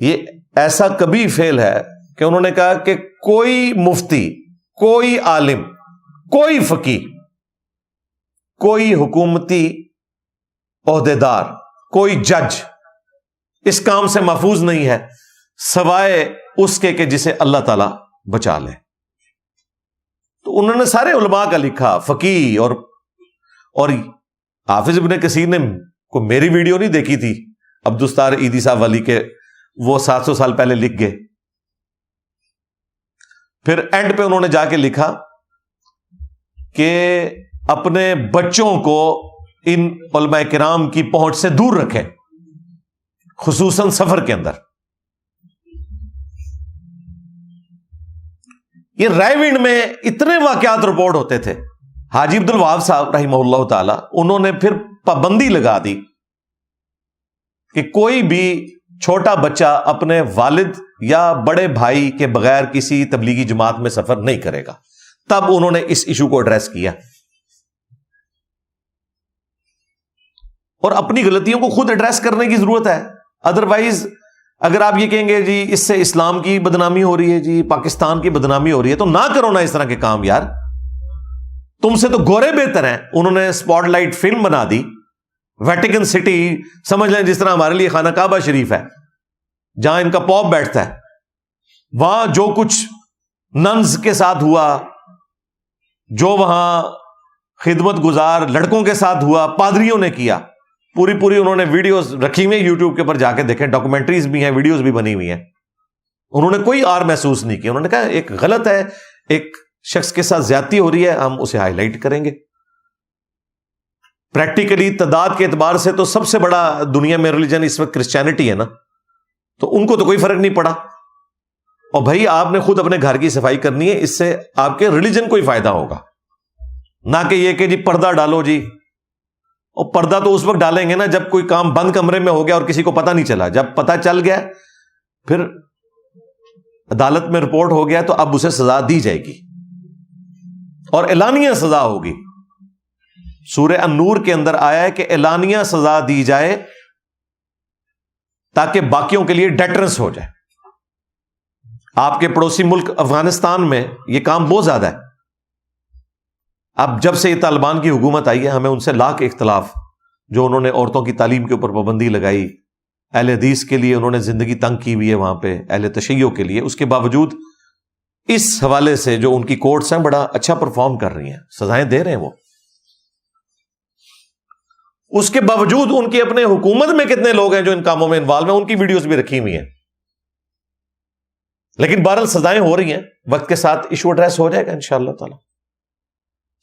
یہ ایسا کبھی فعل ہے کہ انہوں نے کہا کہ کوئی مفتی، کوئی عالم، کوئی فقیہ، کوئی حکومتی عہدیدار، کوئی جج اس کام سے محفوظ نہیں ہے سوائے اس کے کہ جسے اللہ تعالی بچا لے۔ تو انہوں نے سارے علماء کا لکھا، فقیہ اور حافظ ابن کثیر نے کوئی میری ویڈیو نہیں دیکھی تھی عبدالستار عیدی صاحب والی کے، وہ 700 سال پہلے لکھ گئے۔ پھر اینڈ پہ انہوں نے جا کے لکھا کہ اپنے بچوں کو ان علماء کرام کی پہنچ سے دور رکھیں، خصوصاً سفر کے اندر۔ یہ رائے ونڈ میں اتنے واقعات رپورٹ ہوتے تھے۔ حاجی عبد الوہاب صاحب رحمہ اللہ تعالی، انہوں نے پھر پابندی لگا دی کہ کوئی بھی چھوٹا بچہ اپنے والد یا بڑے بھائی کے بغیر کسی تبلیغی جماعت میں سفر نہیں کرے گا۔ تب انہوں نے اس ایشو کو ایڈریس کیا اور اپنی غلطیوں کو خود ایڈریس کرنے کی ضرورت ہے۔ ادروائز اگر آپ یہ کہیں گے جی اس سے اسلام کی بدنامی ہو رہی ہے، جی پاکستان کی بدنامی ہو رہی ہے، تو نہ کرو نا اس طرح کے کام یار۔ تم سے تو گورے بہتر ہیں۔ انہوں نے سپاٹ لائٹ فلم بنا دی، ویٹیکن سٹی سمجھ لیں جس طرح ہمارے لیے خانہ کعبہ شریف ہے، جہاں ان کا پوپ بیٹھتا ہے، وہاں جو کچھ ننز کے ساتھ ہوا، جو وہاں خدمت گزار لڑکوں کے ساتھ ہوا، پادریوں نے کیا، پوری انہوں نے ویڈیوز رکھی ہوئی ہیں یوٹیوب کے اوپر، جا کے دیکھیں، ڈاکومنٹریز بھی ہیں، ویڈیوز بھی بنی ہوئی ہیں۔ انہوں نے کوئی آر محسوس نہیں کی، انہوں نے کہا ایک غلط ہے، ایک شخص کے ساتھ زیادتی ہو رہی ہے، ہم اسے ہائی لائٹ کریں گے۔ پریکٹیکلی تعداد کے اعتبار سے تو سب سے بڑا دنیا میں ریلیجن اس وقت کرسچینٹی ہے نا، تو ان کو تو کوئی فرق نہیں پڑا۔ اور بھائی آپ نے خود اپنے گھر کی صفائی کرنی ہے، اس سے آپ کے ریلیجن کو ہی فائدہ ہوگا، نہ کہ یہ کہ جی پردہ ڈالو جی۔ اور پردہ تو اس وقت ڈالیں گے نا جب کوئی کام بند کمرے میں ہو گیا اور کسی کو پتہ نہیں چلا۔ جب پتہ چل گیا، پھر عدالت میں رپورٹ ہو گیا، تو اب اسے سزا دی جائے گی اور اعلانیہ سزا ہوگی۔ سورہ النور کے اندر آیا ہے کہ اعلانیہ سزا دی جائے تاکہ باقیوں کے لیے ڈیٹرنس ہو جائے۔ آپ کے پڑوسی ملک افغانستان میں یہ کام بہت زیادہ ہے۔ اب جب سے یہ طالبان کی حکومت آئی ہے، ہمیں ان سے لاکھ اختلاف، جو انہوں نے عورتوں کی تعلیم کے اوپر پابندی لگائی، اہل حدیث کے لیے انہوں نے زندگی تنگ کی ہوئی ہے وہاں پہ، اہل تشیع کے لیے، اس کے باوجود اس حوالے سے جو ان کی کورٹس ہیں بڑا اچھا پرفارم کر رہی ہیں، سزائیں دے رہے ہیں وہ۔ اس کے باوجود ان کی اپنے حکومت میں کتنے لوگ ہیں جو ان کاموں میں انوالو ہیں، ان کی ویڈیوز بھی رکھی ہوئی ہیں۔ لیکن بہرحال سزائیں ہو رہی ہیں، وقت کے ساتھ ایشو ایڈریس ہو جائے گا انشاءاللہ تعالی۔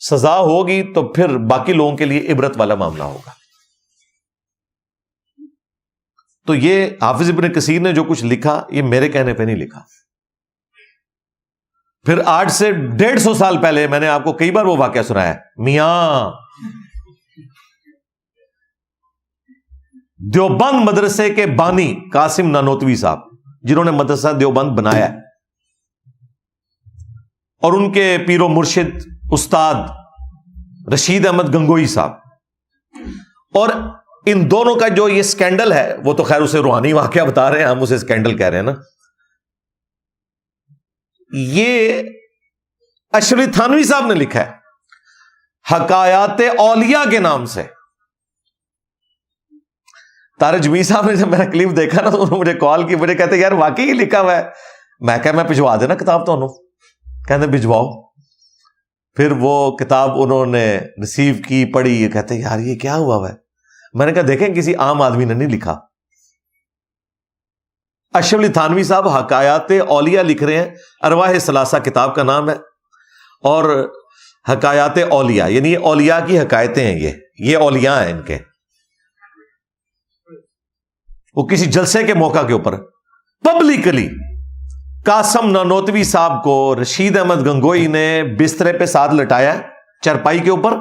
سزا ہوگی تو پھر باقی لوگوں کے لیے عبرت والا معاملہ ہوگا۔ تو یہ حافظ ابن کثیر نے جو کچھ لکھا، یہ میرے کہنے پہ نہیں لکھا۔ پھر آج سے 150 سال پہلے میں نے آپ کو کئی بار وہ واقعہ سنایا ہے، میاں دیوبند مدرسے کے بانی قاسم نانوتوی صاحب، جنہوں نے مدرسہ دیوبند بنایا ہے، اور ان کے پیر و مرشد استاد رشید احمد گنگوئی صاحب، اور ان دونوں کا جو یہ سکینڈل ہے، وہ تو خیر اسے روحانی واقعہ بتا رہے ہیں، ہم اسے سکینڈل کہہ رہے ہیں نا، یہ اشرف تھانوی صاحب نے لکھا ہے۔ حکایات اولیاء کے نام سے. طارق جمیل صاحب نے جب میرا کلپ دیکھا نا تو انہوں نے مجھے کال کی, مجھے کہتے یار واقعی یہ لکھا ہوا ہے. میں کہا میں بھجوا دینا کتاب تو انہوں, کہتے بھجواؤ. پھر وہ کتاب انہوں نے ریسیو کی, پڑھی, یہ کہتے یار یہ کیا ہوا ہے. میں نے کہا دیکھیں کسی عام آدمی نے نہیں لکھا. اشرف علی تھانوی صاحب حکایات اولیاء لکھ رہے ہیں, ارواح ثلاثہ کتاب کا نام ہے, اور حکایات اولیاء یعنی اولیاء کی حکایتیں ہیں. یہ اولیاء ہیں ان کے. وہ کسی جلسے کے موقع کے اوپر پبلکلی قاسم نانوتوی صاحب کو رشید احمد گنگوئی نے بسترے پہ ساتھ لٹایا چرپائی کے اوپر,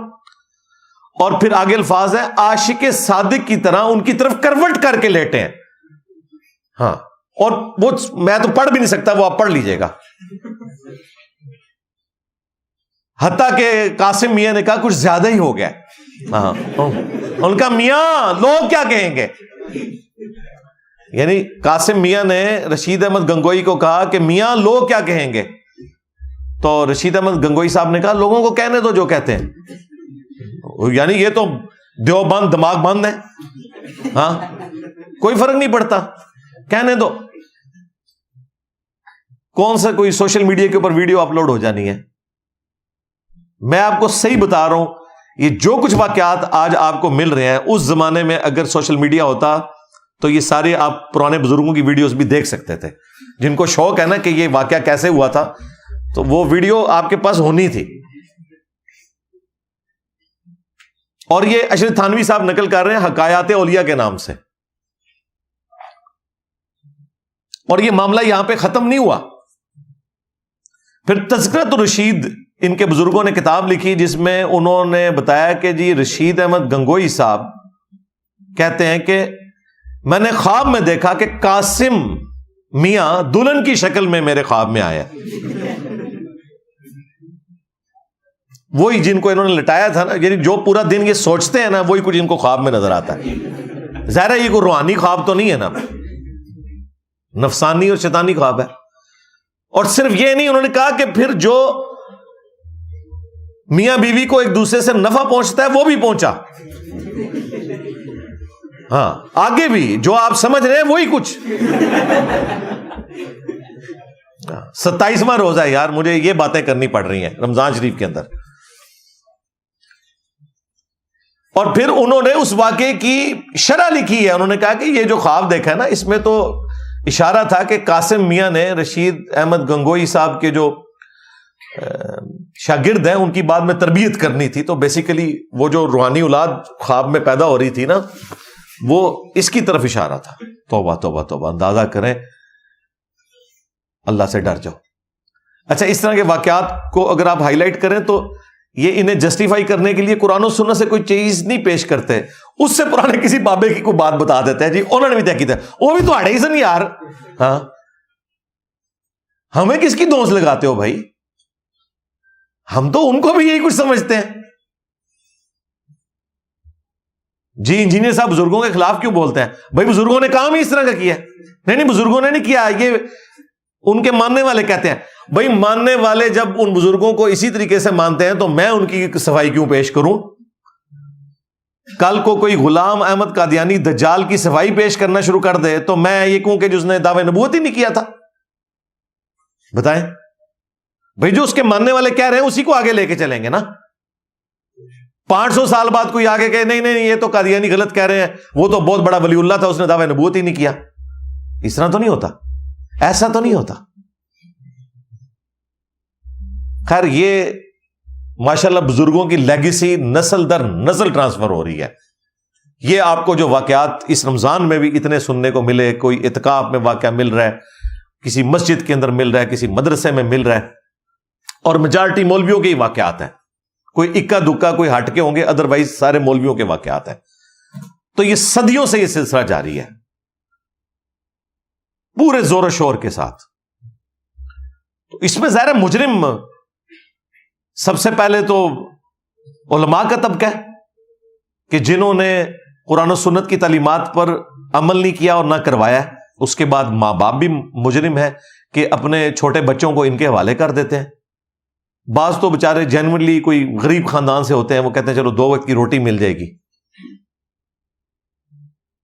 اور پھر آگے الفاظ ہے عاشق صادق کی طرح ان کی طرف کروٹ کر کے لیٹے ہیں. ہاں, اور وہ میں تو پڑھ بھی نہیں سکتا, وہ آپ پڑھ لیجئے گا. حتیٰ کہ قاسم میاں نے کہا کچھ زیادہ ہی ہو گیا. ہاں, ان کا میاں لوگ کیا کہیں گے. یعنی قاسم میاں نے رشید احمد گنگوئی کو کہا کہ میاں لوگ کیا کہیں گے, تو رشید احمد گنگوئی صاحب نے کہا لوگوں کو کہنے دو جو کہتے ہیں. یعنی یہ تو دیوبند دماغ بند ہے, ہاں کوئی فرق نہیں پڑتا, کہنے دو. کون سا کوئی سوشل میڈیا کے اوپر ویڈیو اپلوڈ ہو جانی ہے. میں آپ کو صحیح بتا رہا ہوں, یہ جو کچھ واقعات آج آپ کو مل رہے ہیں, اس زمانے میں اگر سوشل میڈیا ہوتا تو یہ سارے آپ پرانے بزرگوں کی ویڈیوز بھی دیکھ سکتے تھے. جن کو شوق ہے نا کہ یہ واقعہ کیسے ہوا تھا, تو وہ ویڈیو آپ کے پاس ہونی تھی. اور یہ اشرف تھانوی صاحب نقل کر رہے ہیں حکایات اولیاء کے نام سے. اور یہ معاملہ یہاں پہ ختم نہیں ہوا. پھر تذکرۃ الرشید ان کے بزرگوں نے کتاب لکھی, جس میں انہوں نے بتایا کہ جی رشید احمد گنگوئی صاحب کہتے ہیں کہ میں نے خواب میں دیکھا کہ قاسم میاں دلہن کی شکل میں میرے خواب میں آیا. وہی جن کو انہوں نے لٹایا تھا نا, یعنی جو پورا دن یہ سوچتے ہیں نا, وہی کچھ ان کو خواب میں نظر آتا ہے. ظاہر ہے یہ کوئی روحانی خواب تو نہیں ہے نا, نفسانی اور شیطانی خواب ہے. اور صرف یہ نہیں, انہوں نے کہا کہ پھر جو میاں بیوی کو ایک دوسرے سے نفع پہنچتا ہے وہ بھی پہنچا. ہاں, آگے بھی جو آپ سمجھ رہے ہیں وہی کچھ. 27واں روزہ ہے یار, مجھے یہ باتیں کرنی پڑ رہی ہیں رمضان شریف کے اندر. اور پھر انہوں نے اس واقعے کی شرح لکھی ہے. انہوں نے کہا کہ یہ جو خواب دیکھا ہے نا, اس میں تو اشارہ تھا کہ قاسم میاں نے رشید احمد گنگوئی صاحب کے جو شاگرد ہیں ان کی بعد میں تربیت کرنی تھی. تو بیسیکلی وہ جو روحانی اولاد خواب میں پیدا ہو رہی تھی نا, وہ اس کی طرف اشارہ تھا. توبہ توبہ توبہ, اندازہ کریں, اللہ سے ڈر جاؤ. اچھا, اس طرح کے واقعات کو اگر آپ ہائی لائٹ کریں تو یہ انہیں جسٹیفائی کرنے کے لیے قرآن و سنت سے کوئی چیز نہیں پیش کرتے, اس سے پرانے کسی بابے کی کوئی بات بتا دیتے ہیں. جی انہوں نے بھی طے کیا, وہ بھی تو اڑے سن یار. ہاں, ہمیں کس کی دوست لگاتے ہو بھائی, ہم تو ان کو بھی یہی کچھ سمجھتے ہیں. جی انجینئر صاحب بزرگوں کے خلاف کیوں بولتے ہیں بھائی, بزرگوں نے کام ہی اس طرح کا کیا. نہیں بزرگوں نے نہیں کیا, یہ ان کے ماننے والے کہتے ہیں. بھائی ماننے والے جب ان بزرگوں کو اسی طریقے سے مانتے ہیں تو میں ان کی صفائی کیوں پیش کروں. کل کو کوئی غلام احمد قادیانی دجال کی صفائی پیش کرنا شروع کر دے تو میں یہ کہوں کہ جس نے دعوی نبوت ہی نہیں کیا تھا. بتائیں بھائی, جو اس کے ماننے والے کہہ رہے ہیں اسی کو آگے لے کے چلیں گے نا. 500 سال بعد کوئی آگے کہے نہیں یہ تو قادیانی غلط کہہ رہے ہیں, وہ تو بہت بڑا ولی اللہ تھا, اس نے دعوی نبوت ہی نہیں کیا. اس طرح تو نہیں ہوتا, ایسا تو نہیں ہوتا. خیر, یہ ماشاءاللہ بزرگوں کی لیگیسی نسل در نسل ٹرانسفر ہو رہی ہے. یہ آپ کو جو واقعات اس رمضان میں بھی اتنے سننے کو ملے, کوئی اعتکاف میں واقعہ مل رہا ہے, کسی مسجد کے اندر مل رہا ہے, کسی مدرسے میں مل رہا ہے, اور میجارٹی مولویوں کے ہی واقعات ہیں. کوئی اکا دکا کوئی ہٹ کے ہوں گے, ادروائز سارے مولویوں کے واقعات ہیں. تو یہ صدیوں سے یہ سلسلہ جاری ہے پورے زور و شور کے ساتھ. تو اس میں ظاہر مجرم سب سے پہلے تو علماء کا طبقہ ہے کہ جنہوں نے قرآن و سنت کی تعلیمات پر عمل نہیں کیا اور نہ کروایا. اس کے بعد ماں باپ بھی مجرم ہے کہ اپنے چھوٹے بچوں کو ان کے حوالے کر دیتے ہیں. بعض تو بیچارے جینوئنلی کوئی غریب خاندان سے ہوتے ہیں, وہ کہتے ہیں چلو 2 وقت کی روٹی مل جائے گی.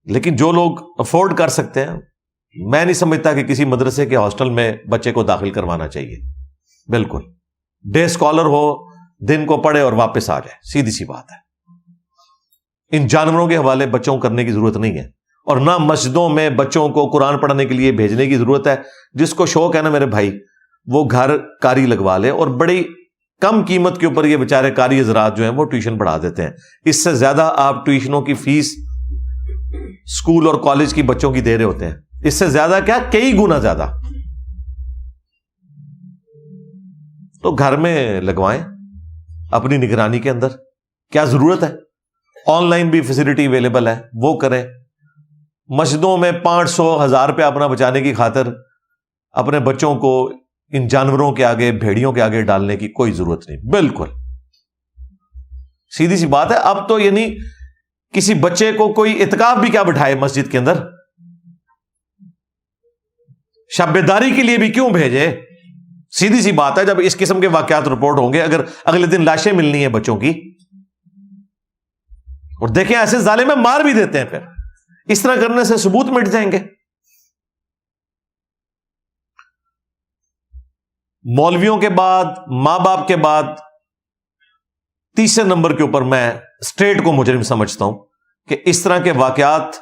لیکن جو لوگ افورڈ کر سکتے ہیں, میں نہیں سمجھتا کہ کسی مدرسے کے ہاسٹل میں بچے کو داخل کروانا چاہیے. بالکل ڈے اسکالر ہو, دن کو پڑھے اور واپس آ جائے, سیدھی سی بات ہے. ان جانوروں کے حوالے بچوں کو کرنے کی ضرورت نہیں ہے, اور نہ مسجدوں میں بچوں کو قرآن پڑھنے کے لیے بھیجنے کی ضرورت ہے. جس کو شوق ہے نا میرے بھائی, وہ گھر کاری لگوا لے, اور بڑی کم قیمت کے اوپر یہ بیچارے کاری حضرات جو ہیں وہ ٹیوشن پڑھا دیتے ہیں. اس سے زیادہ آپ ٹیوشنوں کی فیس اسکول اور کالج کی بچوں کی دے رہے ہوتے ہیں. اس سے زیادہ کیا, کئی گنا زیادہ. تو گھر میں لگوائیں اپنی نگرانی کے اندر. کیا ضرورت ہے, آن لائن بھی فیسلٹی اویلیبل ہے, وہ کریں. مسجدوں میں 500,000 روپیہ اپنا بچانے کی خاطر اپنے بچوں کو ان جانوروں کے آگے, بھیڑیوں کے آگے ڈالنے کی کوئی ضرورت نہیں. بالکل سیدھی سی بات ہے. اب تو یعنی کسی بچے کو کوئی اعتکاف بھی کیا بٹھائے مسجد کے اندر, شب بیداری کے لیے بھی کیوں بھیجے. سیدھی سی بات ہے, جب اس قسم کے واقعات رپورٹ ہوں گے, اگر اگلے دن لاشیں ملنی ہیں بچوں کی, اور دیکھیں ایسے ظالم میں مار بھی دیتے ہیں, پھر اس طرح کرنے سے ثبوت مٹ جائیں گے. مولویوں کے بعد, ماں باپ کے بعد, تیسرے نمبر کے اوپر میں اسٹیٹ کو مجرم سمجھتا ہوں کہ اس طرح کے واقعات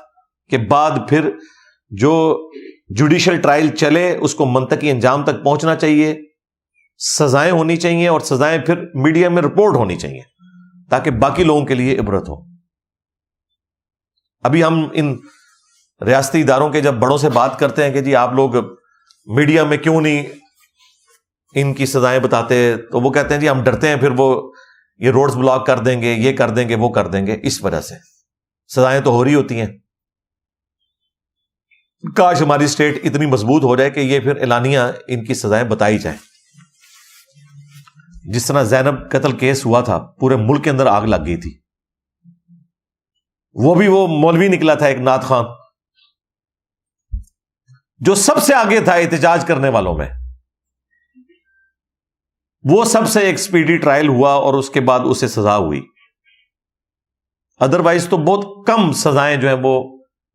کے بعد پھر جو جوڈیشل ٹرائل چلے اس کو منطقی انجام تک پہنچنا چاہیے, سزائیں ہونی چاہیے, اور سزائیں پھر میڈیا میں رپورٹ ہونی چاہیے تاکہ باقی لوگوں کے لیے عبرت ہو. ابھی ہم ان ریاستی اداروں کے جب بڑوں سے بات کرتے ہیں کہ جی آپ لوگ میڈیا میں کیوں نہیں ان کی سزائیں بتاتے, تو وہ کہتے ہیں جی ہم ڈرتے ہیں پھر وہ یہ روڈز بلاک کر دیں گے, یہ کر دیں گے, وہ کر دیں گے. اس وجہ سے سزائیں تو ہو رہی ہوتی ہیں. کاش ہماری اسٹیٹ اتنی مضبوط ہو جائے کہ یہ پھر اعلانیہ ان کی سزائیں بتائی جائیں. جس طرح زینب قتل کیس ہوا تھا, پورے ملک کے اندر آگ لگ گئی تھی. وہ بھی وہ مولوی نکلا تھا ایک نعت خان, جو سب سے آگے تھا احتجاج کرنے والوں میں. وہ سب سے ایک سپیڈی ٹرائل ہوا اور اس کے بعد اسے سزا ہوئی. ادروائز تو بہت کم سزائیں جو ہیں وہ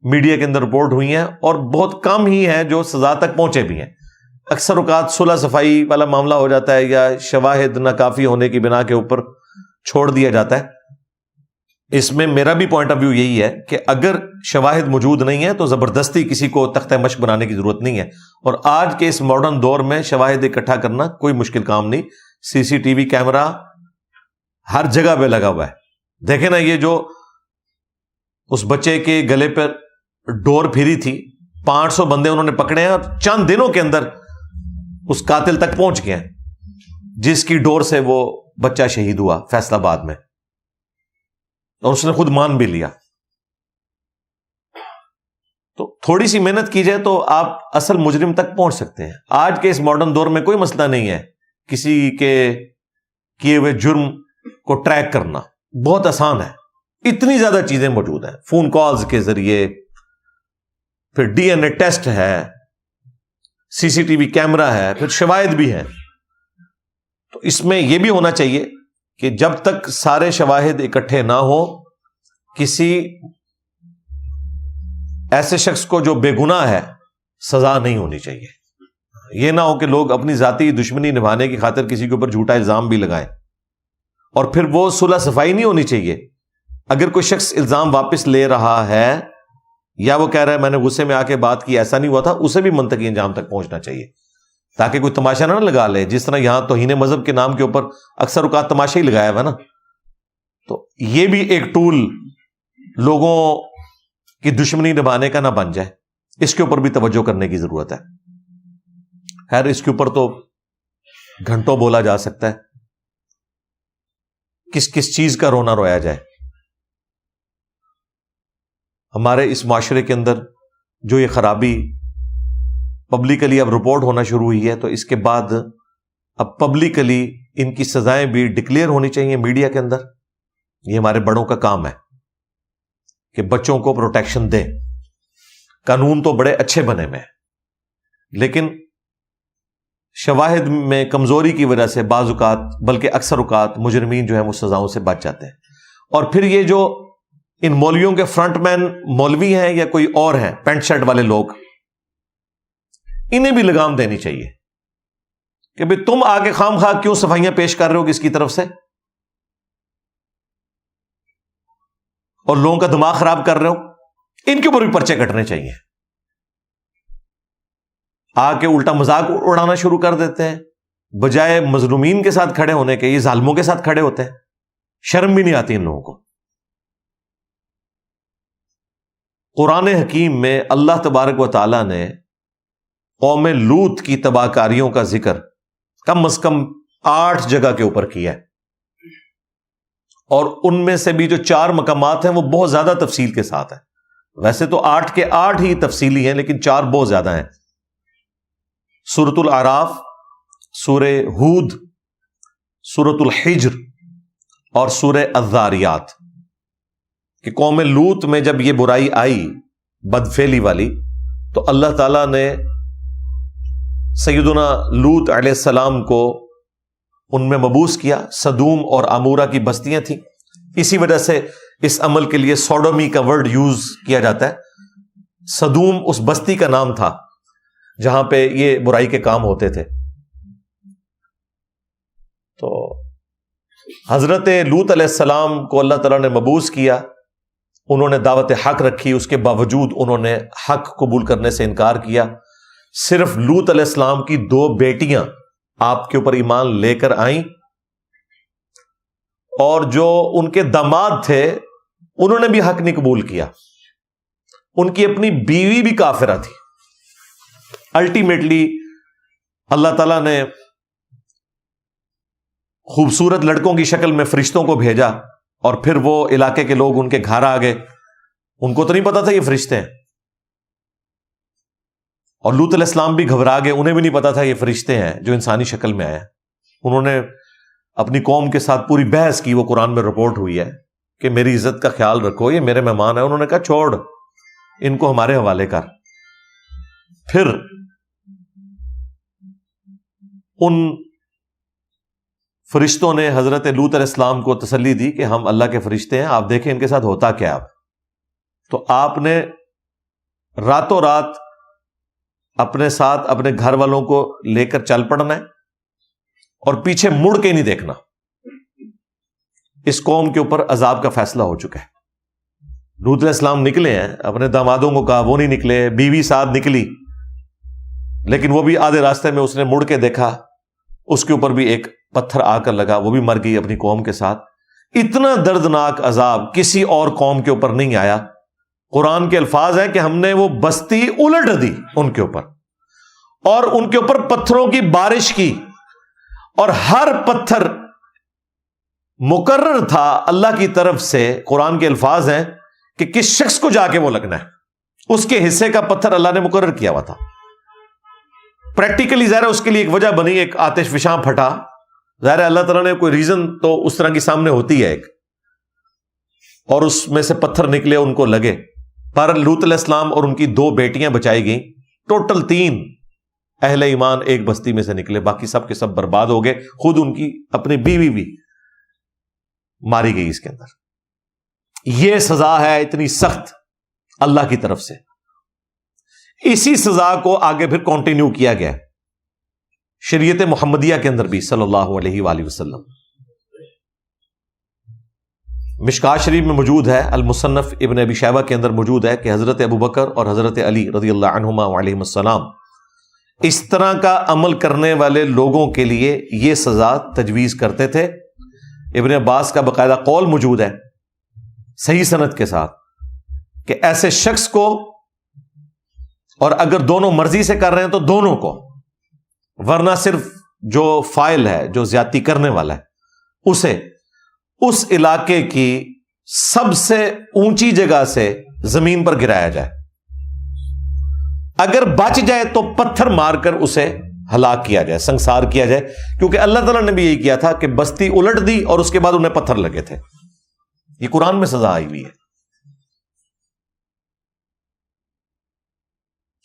میڈیا کے اندر رپورٹ ہوئی ہیں, اور بہت کم ہی ہیں جو سزا تک پہنچے بھی ہیں. اکثر اوقات صلح صفائی والا معاملہ ہو جاتا ہے, یا شواہد ناکافی ہونے کی بنا کے اوپر چھوڑ دیا جاتا ہے. اس میں میرا بھی پوائنٹ آف ویو یہی ہے کہ اگر شواہد موجود نہیں ہے تو زبردستی کسی کو تختہ مشق بنانے کی ضرورت نہیں ہے. اور آج کے اس ماڈرن دور میں شواہد اکٹھا کرنا کوئی مشکل کام نہیں. سی سی ٹی وی کیمرہ ہر جگہ پہ لگا ہوا ہے. دیکھیں نا, یہ جو اس بچے کے گلے پر ڈور پھری تھی, 500 بندے انہوں نے پکڑے ہیں, اور چند دنوں کے اندر اس قاتل تک پہنچ گئے ہیں جس کی ڈور سے وہ بچہ شہید ہوا فیصل آباد میں, اور اس نے خود مان بھی لیا. تو تھوڑی سی محنت کی جائے تو آپ اصل مجرم تک پہنچ سکتے ہیں. آج کے اس ماڈرن دور میں کوئی مسئلہ نہیں ہے کسی کے کیے ہوئے جرم کو ٹریک کرنا, بہت آسان ہے. اتنی زیادہ چیزیں موجود ہیں, فون کالز کے ذریعے, پھر ڈی این اے ٹیسٹ ہے, سی سی ٹی وی کیمرہ ہے, پھر شواہد بھی ہے. تو اس میں یہ بھی ہونا چاہیے کہ جب تک سارے شواہد اکٹھے نہ ہو, کسی ایسے شخص کو جو بے گناہ ہے سزا نہیں ہونی چاہیے. یہ نہ ہو کہ لوگ اپنی ذاتی دشمنی نبھانے کی خاطر کسی کے اوپر جھوٹا الزام بھی لگائیں, اور پھر وہ صلح صفائی نہیں ہونی چاہیے. اگر کوئی شخص الزام واپس لے رہا ہے, یا وہ کہہ رہا ہے میں نے غصے میں آ کے بات کی, ایسا نہیں ہوا تھا, اسے بھی منطقی انجام تک پہنچنا چاہیے تاکہ کوئی تماشا نہ لگا لے. جس طرح یہاں توہین مذہب کے نام کے اوپر اکثر اوقات تماشا ہی لگایا ہوا نا, تو یہ بھی ایک ٹول لوگوں کی دشمنی نبھانے کا نہ بن جائے. اس کے اوپر بھی توجہ کرنے کی ضرورت ہے. خیر, اس کے اوپر تو گھنٹوں بولا جا سکتا ہے, کس کس چیز کا رونا رویا جائے. ہمارے اس معاشرے کے اندر جو یہ خرابی پبلکلی اب رپورٹ ہونا شروع ہوئی ہے, تو اس کے بعد اب پبلکلی ان کی سزائیں بھی ڈکلیئر ہونی چاہیے میڈیا کے اندر. یہ ہمارے بڑوں کا کام ہے کہ بچوں کو پروٹیکشن دیں. قانون تو بڑے اچھے بنے ہوئے ہیں, لیکن شواہد میں کمزوری کی وجہ سے بعض اوقات بلکہ اکثر اوقات مجرمین جو ہیں وہ سزاؤں سے بچ جاتے ہیں. اور پھر یہ جو ان مولویوں کے فرنٹ مین مولوی ہیں یا کوئی اور ہیں پینٹ شرٹ والے لوگ، انہیں بھی لگام دینی چاہیے کہ بھئی تم آگے خام خواہ کیوں صفائیاں پیش کر رہے ہو کس کی طرف سے، اور لوگوں کا دماغ خراب کر رہے ہو. ان کے اوپر بھی پرچے کٹنے چاہیے. آ کے الٹا مذاق اڑانا شروع کر دیتے ہیں، بجائے مظلومین کے ساتھ کھڑے ہونے کے یہ ظالموں کے ساتھ کھڑے ہوتے ہیں. شرم بھی نہیں آتی ان لوگوں کو. قرآن حکیم میں اللہ تبارک و تعالی نے قوم لوط کی تباہ کاریوں کا ذکر کم از کم 8 جگہ کے اوپر کیا ہے، اور ان میں سے بھی جو 4 مقامات ہیں وہ بہت زیادہ تفصیل کے ساتھ ہیں. ویسے تو 8 کے 8 ہی تفصیلی ہیں، لیکن 4 بہت زیادہ ہیں. سورۃ الاعراف، سورہ ہود، سورۃ الحجر اور سورہ الذاریات، کہ قوم لوط میں جب یہ برائی آئی بدفعلی والی تو اللہ تعالیٰ نے سیدنا لوط علیہ السلام کو ان میں مبعوث کیا. سدوم اور عمورہ کی بستیاں تھیں، اسی وجہ سے اس عمل کے لیے سوڈومی کا ورڈ یوز کیا جاتا ہے. سدوم اس بستی کا نام تھا جہاں پہ یہ برائی کے کام ہوتے تھے. تو حضرت لوط علیہ السلام کو اللہ تعالیٰ نے مبعوث کیا، انہوں نے دعوت حق رکھی، اس کے باوجود انہوں نے حق قبول کرنے سے انکار کیا. صرف لوط علیہ السلام کی 2 بیٹیاں آپ کے اوپر ایمان لے کر آئیں، اور جو ان کے داماد تھے انہوں نے بھی حق نہیں قبول کیا. ان کی اپنی بیوی بھی کافرہ تھی. الٹیمیٹلی اللہ تعالیٰ نے خوبصورت لڑکوں کی شکل میں فرشتوں کو بھیجا، اور پھر وہ علاقے کے لوگ ان کے گھر آ گئے. ان کو تو نہیں پتا تھا یہ فرشتے ہیں، اور لوط علیہ السلام بھی گھبرا گئے، انہیں بھی نہیں پتا تھا یہ فرشتے ہیں جو انسانی شکل میں آئے. انہوں نے اپنی قوم کے ساتھ پوری بحث کی، وہ قرآن میں رپورٹ ہوئی ہے کہ میری عزت کا خیال رکھو، یہ میرے مہمان ہیں. انہوں نے کہا چھوڑ ان کو ہمارے حوالے کر. پھر ان فرشتوں نے حضرت لوط علیہ السلام کو تسلی دی کہ ہم اللہ کے فرشتے ہیں، آپ دیکھیں ان کے ساتھ ہوتا کیا. تو آپ نے راتوں رات اپنے ساتھ اپنے گھر والوں کو لے کر چل پڑنا ہے، اور پیچھے مڑ کے نہیں دیکھنا. اس قوم کے اوپر عذاب کا فیصلہ ہو چکا ہے. لوط علیہ السلام نکلے ہیں، اپنے دامادوں کو کہا، وہ نہیں نکلے. بیوی ساتھ نکلی، لیکن وہ بھی آدھے راستے میں اس نے مڑ کے دیکھا، اس کے اوپر بھی ایک پتھر آ کر لگا، وہ بھی مر گئی اپنی قوم کے ساتھ. اتنا دردناک عذاب کسی اور قوم کے اوپر نہیں آیا. قرآن کے الفاظ ہیں کہ ہم نے وہ بستی الٹ دی ان کے اوپر، اور ان کے اوپر پتھروں کی بارش کی، اور ہر پتھر مقرر تھا اللہ کی طرف سے. قرآن کے الفاظ ہیں کہ کس شخص کو جا کے وہ لگنا ہے، اس کے حصے کا پتھر اللہ نے مقرر کیا ہوا تھا. پریکٹیکلی ظاہر ہے اس کے لیے ایک وجہ بنی، ایک آتش فشاں پھٹا. ظاہر ہے اللہ تعالیٰ نے کوئی ریزن تو اس طرح کی سامنے ہوتی ہے ایک، اور اس میں سے پتھر نکلے ان کو لگے. پر لوط علیہ السلام اور ان کی 2 بیٹیاں بچائی گئیں. ٹوٹل 3 اہل ایمان ایک بستی میں سے نکلے، باقی سب کے سب برباد ہو گئے. خود ان کی اپنی بیوی بھی ماری گئی اس کے اندر. یہ سزا ہے اتنی سخت اللہ کی طرف سے. اسی سزا کو آگے پھر کنٹینیو کیا گیا شریعت محمدیہ کے اندر بھی صلی اللہ علیہ وآلہ وسلم. مشکات شریف میں موجود ہے، المصنف ابن ابی شیبہ کے اندر موجود ہے کہ حضرت ابوبکر اور حضرت علی رضی اللہ عنہما وعلیہم السلام اس طرح کا عمل کرنے والے لوگوں کے لیے یہ سزا تجویز کرتے تھے. ابن عباس کا باقاعدہ قول موجود ہے صحیح سند کے ساتھ کہ ایسے شخص کو، اور اگر دونوں مرضی سے کر رہے ہیں تو دونوں کو، ورنہ صرف جو فاعل ہے، جو زیادتی کرنے والا ہے، اسے اس علاقے کی سب سے اونچی جگہ سے زمین پر گرایا جائے. اگر بچ جائے تو پتھر مار کر اسے ہلاک کیا جائے، سنسار کیا جائے. کیونکہ اللہ تعالیٰ نے بھی یہی کیا تھا کہ بستی الٹ دی اور اس کے بعد انہیں پتھر لگے تھے. یہ قرآن میں سزا آئی ہوئی ہے.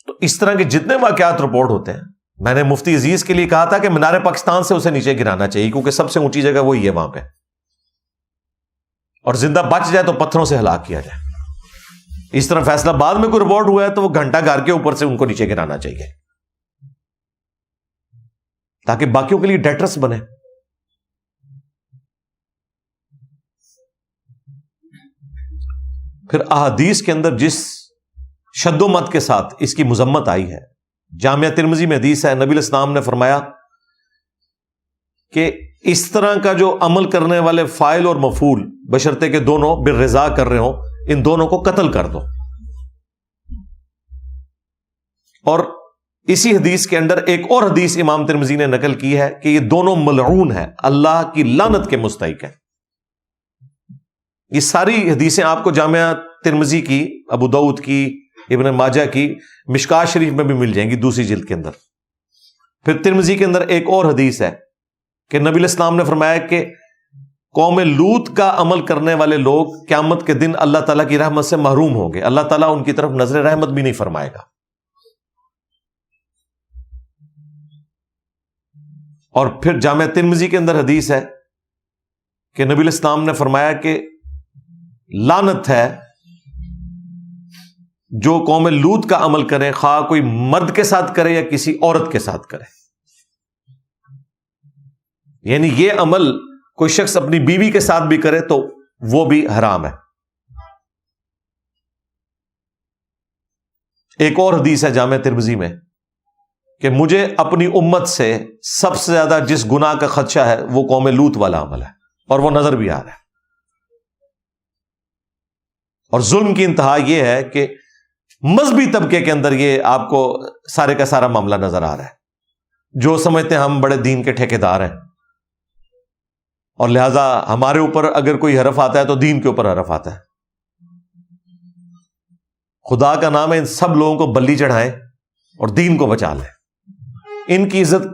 تو اس طرح کے جتنے واقعات رپورٹ ہوتے ہیں میں نے مفتی عزیز کے لیے کہا تھا کہ مینار پاکستان سے اسے نیچے گرانا چاہیے کیونکہ سب سے اونچی جگہ وہی ہے وہاں پہ، اور زندہ بچ جائے تو پتھروں سے ہلاک کیا جائے۔ اس طرح فیصلہ آباد میں کوئی رپورٹ ہوا ہے تو وہ گھنٹہ گھر کے اوپر سے ان کو نیچے گرانا چاہیے تاکہ باقیوں کے لیے ڈیٹرس بنے۔ پھر احادیث کے اندر جس شد و مت کے ساتھ اس کی مذمت آئی ہے، جامعہ ترمذی میں حدیث ہے، نبی علیہ السلام نے فرمایا کہ اس طرح کا جو عمل کرنے والے فاعل اور مفعول بشرطے کہ دونوں بالرضا کر رہے ہوں، ان دونوں کو قتل کر دو۔ اور اسی حدیث کے اندر ایک اور حدیث امام ترمذی نے نقل کی ہے کہ یہ دونوں ملعون ہیں، اللہ کی لعنت کے مستحق ہیں۔ یہ ساری حدیثیں آپ کو جامعہ ترمذی کی، ابو داؤد کی، ابن ماجہ کی، مشکات شریف میں بھی مل جائیں گی دوسری جلد کے اندر۔ پھر ترمذی کے اندر ایک اور حدیث ہے کہ نبی علیہ السلام نے فرمایا کہ قوم لوط کا عمل کرنے والے لوگ قیامت کے دن اللہ تعالیٰ کی رحمت سے محروم ہوں گے، اللہ تعالیٰ ان کی طرف نظر رحمت بھی نہیں فرمائے گا۔ اور پھر جامعہ ترمذی کے اندر حدیث ہے کہ نبی علیہ السلام نے فرمایا کہ لعنت ہے جو قوم لوط کا عمل کرے، خواہ کوئی مرد کے ساتھ کرے یا کسی عورت کے ساتھ کرے، یعنی یہ عمل کوئی شخص اپنی بیوی کے ساتھ بھی کرے تو وہ بھی حرام ہے۔ ایک اور حدیث ہے جامعہ ترمذی میں کہ مجھے اپنی امت سے سب سے زیادہ جس گناہ کا خدشہ ہے وہ قوم لوط والا عمل ہے، اور وہ نظر بھی آ رہا ہے۔ اور ظلم کی انتہا یہ ہے کہ مذہبی طبقے کے اندر یہ آپ کو سارے کا سارا معاملہ نظر آ رہا ہے، جو سمجھتے ہیں ہم بڑے دین کے ٹھیکیدار ہیں، اور لہذا ہمارے اوپر اگر کوئی حرف آتا ہے تو دین کے اوپر حرف آتا ہے۔ خدا کا نام ہے، ان سب لوگوں کو بلی چڑھائیں اور دین کو بچا لیں، ان کی عزت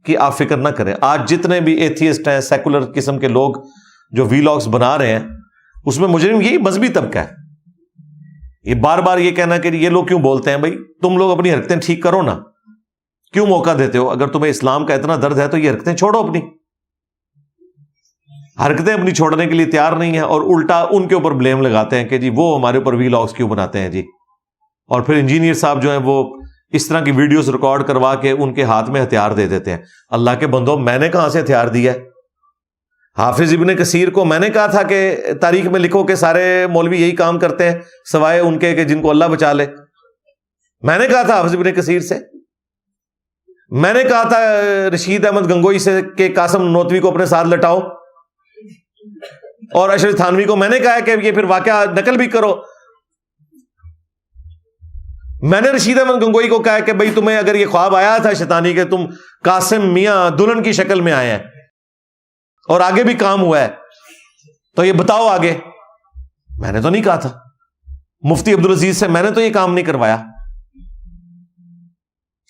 کی آپ فکر نہ کریں۔ آج جتنے بھی ایتھیسٹ ہیں، سیکولر قسم کے لوگ جو ویلاگز بنا رہے ہیں، اس میں مجرم یہی مذہبی طبقہ ہے۔ یہ بار بار یہ کہنا کہ یہ لوگ کیوں بولتے ہیں، بھائی تم لوگ اپنی حرکتیں ٹھیک کرو نا، کیوں موقع دیتے ہو؟ اگر تمہیں اسلام کا اتنا درد ہے تو یہ حرکتیں چھوڑو، اپنی حرکتیں اپنی چھوڑنے کے لیے تیار نہیں ہیں، اور الٹا ان کے اوپر بلیم لگاتے ہیں کہ جی وہ ہمارے اوپر ویلاگز کیوں بناتے ہیں جی۔ اور پھر انجینئر صاحب جو ہیں وہ اس طرح کی ویڈیوز ریکارڈ کروا کے ان کے ہاتھ میں ہتھیار دے دیتے ہیں۔ اللہ کے بندو، میں نے کہاں سے ہتھیار دیا ہے؟ حافظ ابن کثیر کو میں نے کہا تھا کہ تاریخ میں لکھو کہ سارے مولوی یہی کام کرتے ہیں سوائے ان کے کہ جن کو اللہ بچا لے۔ میں نے کہا تھا حافظ ابن کثیر سے، میں نے کہا تھا رشید احمد گنگوئی سے کہ قاسم نوتوی کو اپنے ساتھ لٹاؤ، اور اشرف تھانوی کو میں نے کہا کہ یہ پھر واقعہ نقل بھی کرو۔ میں نے رشید احمد گنگوئی کو کہا کہ بھئی تمہیں اگر یہ خواب آیا تھا شیطانی کہ تم قاسم میاں دلہن کی شکل میں آئے ہیں اور آگے بھی کام ہوا ہے تو یہ بتاؤ آگے۔ میں نے تو نہیں کہا تھا۔ مفتی عبدالعزیز سے میں نے تو یہ کام نہیں کروایا۔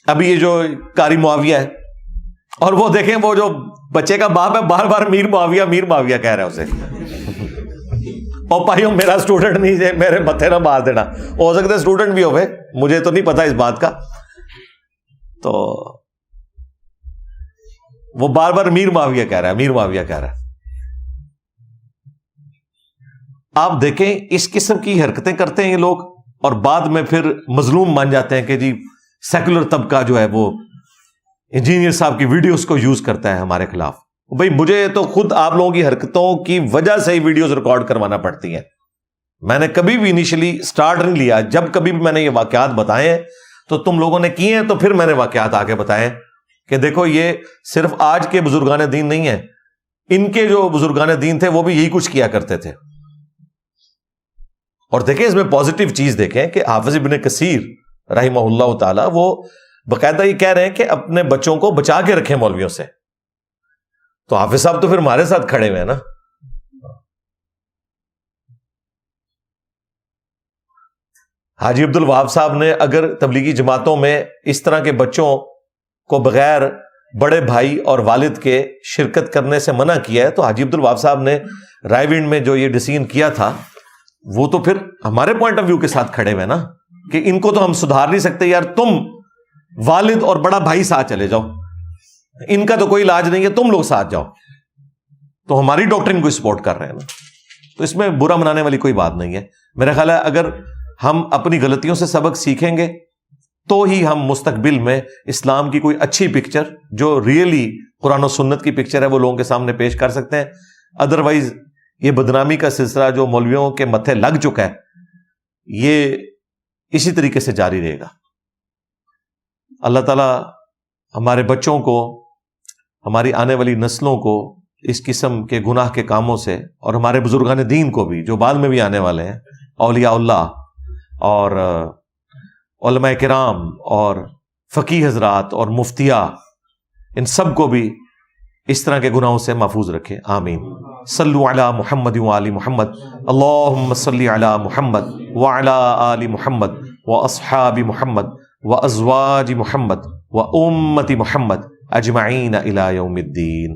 ابھی یہ جو قاری معاویہ ہے، اور وہ دیکھیں وہ جو بچے کا باپ ہے بار بار میر معاویہ کہہ رہا ہے اسے، اور بھائیوں میرا اسٹوڈنٹ نہیں ہے، میرے متھے نہ مار دینا، ہو سکتا ہے اسٹوڈنٹ بھی ہوئے، مجھے تو نہیں پتا اس بات کا۔ تو وہ بار بار میر معاویہ کہہ رہا ہے۔ آپ دیکھیں اس قسم کی حرکتیں کرتے ہیں یہ لوگ، اور بعد میں پھر مظلوم مان جاتے ہیں کہ جی سیکولر طبقہ جو ہے وہ انجینئر صاحب کی ویڈیوز کو یوز کرتا ہے ہمارے خلاف۔ بھائی مجھے تو خود آپ لوگوں کی حرکتوں کی وجہ سے ہی ویڈیوز ریکارڈ کروانا پڑتی ہیں۔ میں نے کبھی بھی انیشلی سٹارٹ نہیں لیا، جب کبھی بھی میں نے یہ واقعات بتائے ہیں تو تم لوگوں نے کیے ہیں، تو پھر میں نے واقعات آگے بتائے کہ دیکھو یہ صرف آج کے بزرگان دین نہیں ہیں، ان کے جو بزرگان دین تھے وہ بھی یہی کچھ کیا کرتے تھے۔ اور دیکھیں اس میں پازیٹیو چیز دیکھیں کہ حافظ ابن کثیر رحمہ اللہ تعالی وہ باقاعدہ یہ کہہ رہے ہیں کہ اپنے بچوں کو بچا کے رکھیں مولویوں سے۔ تو حافظ صاحب تو پھر ہمارے ساتھ کھڑے ہوئے ہیں نا۔ حاجی عبد الوہاب صاحب نے اگر تبلیغی جماعتوں میں اس طرح کے بچوں کو بغیر بڑے بھائی اور والد کے شرکت کرنے سے منع کیا ہے، تو حاجی عبد الوہاب صاحب نے رائے ونڈ میں جو یہ ڈیسیژن کیا تھا وہ تو پھر ہمارے پوائنٹ آف ویو کے ساتھ کھڑے ہوئے نا، کہ ان کو تو ہم سدھار نہیں سکتے، یار تم والد اور بڑا بھائی ساتھ چلے جاؤ, ان کا تو کوئی علاج نہیں ہے, تم لوگ ساتھ جاؤ, تو ہماری ڈاکٹرین کو سپورٹ کر رہے ہیں نا. تو اس میں برا منانے والی کوئی بات نہیں ہے. میرا خیال ہے اگر ہم اپنی غلطیوں سے سبق سیکھیں گے تو ہی ہم مستقبل میں اسلام کی کوئی اچھی پکچر جو ریئلی قرآن و سنت کی پکچر ہے وہ لوگوں کے سامنے پیش کر سکتے ہیں. ادروائز یہ بدنامی کا سلسلہ جو مولویوں کے متھے لگ چکا ہے یہ اسی طریقے سے جاری رہے گا. اللہ تعالیٰ ہمارے بچوں کو, ہماری آنے والی نسلوں کو اس قسم کے گناہ کے کاموں سے, اور ہمارے بزرگان دین کو بھی جو بعد میں بھی آنے والے ہیں, اولیاء اللہ اور علماء کرام اور فقیہ حضرات اور مفتیاء, ان سب کو بھی اس طرح کے گناہوں سے محفوظ رکھے. آمین. صلو علی محمد وآل محمد. اللہم صلی علی محمد وعلی آل محمد واصحاب محمد وازواج محمد وامت محمد اجمعین الی یوم الدین.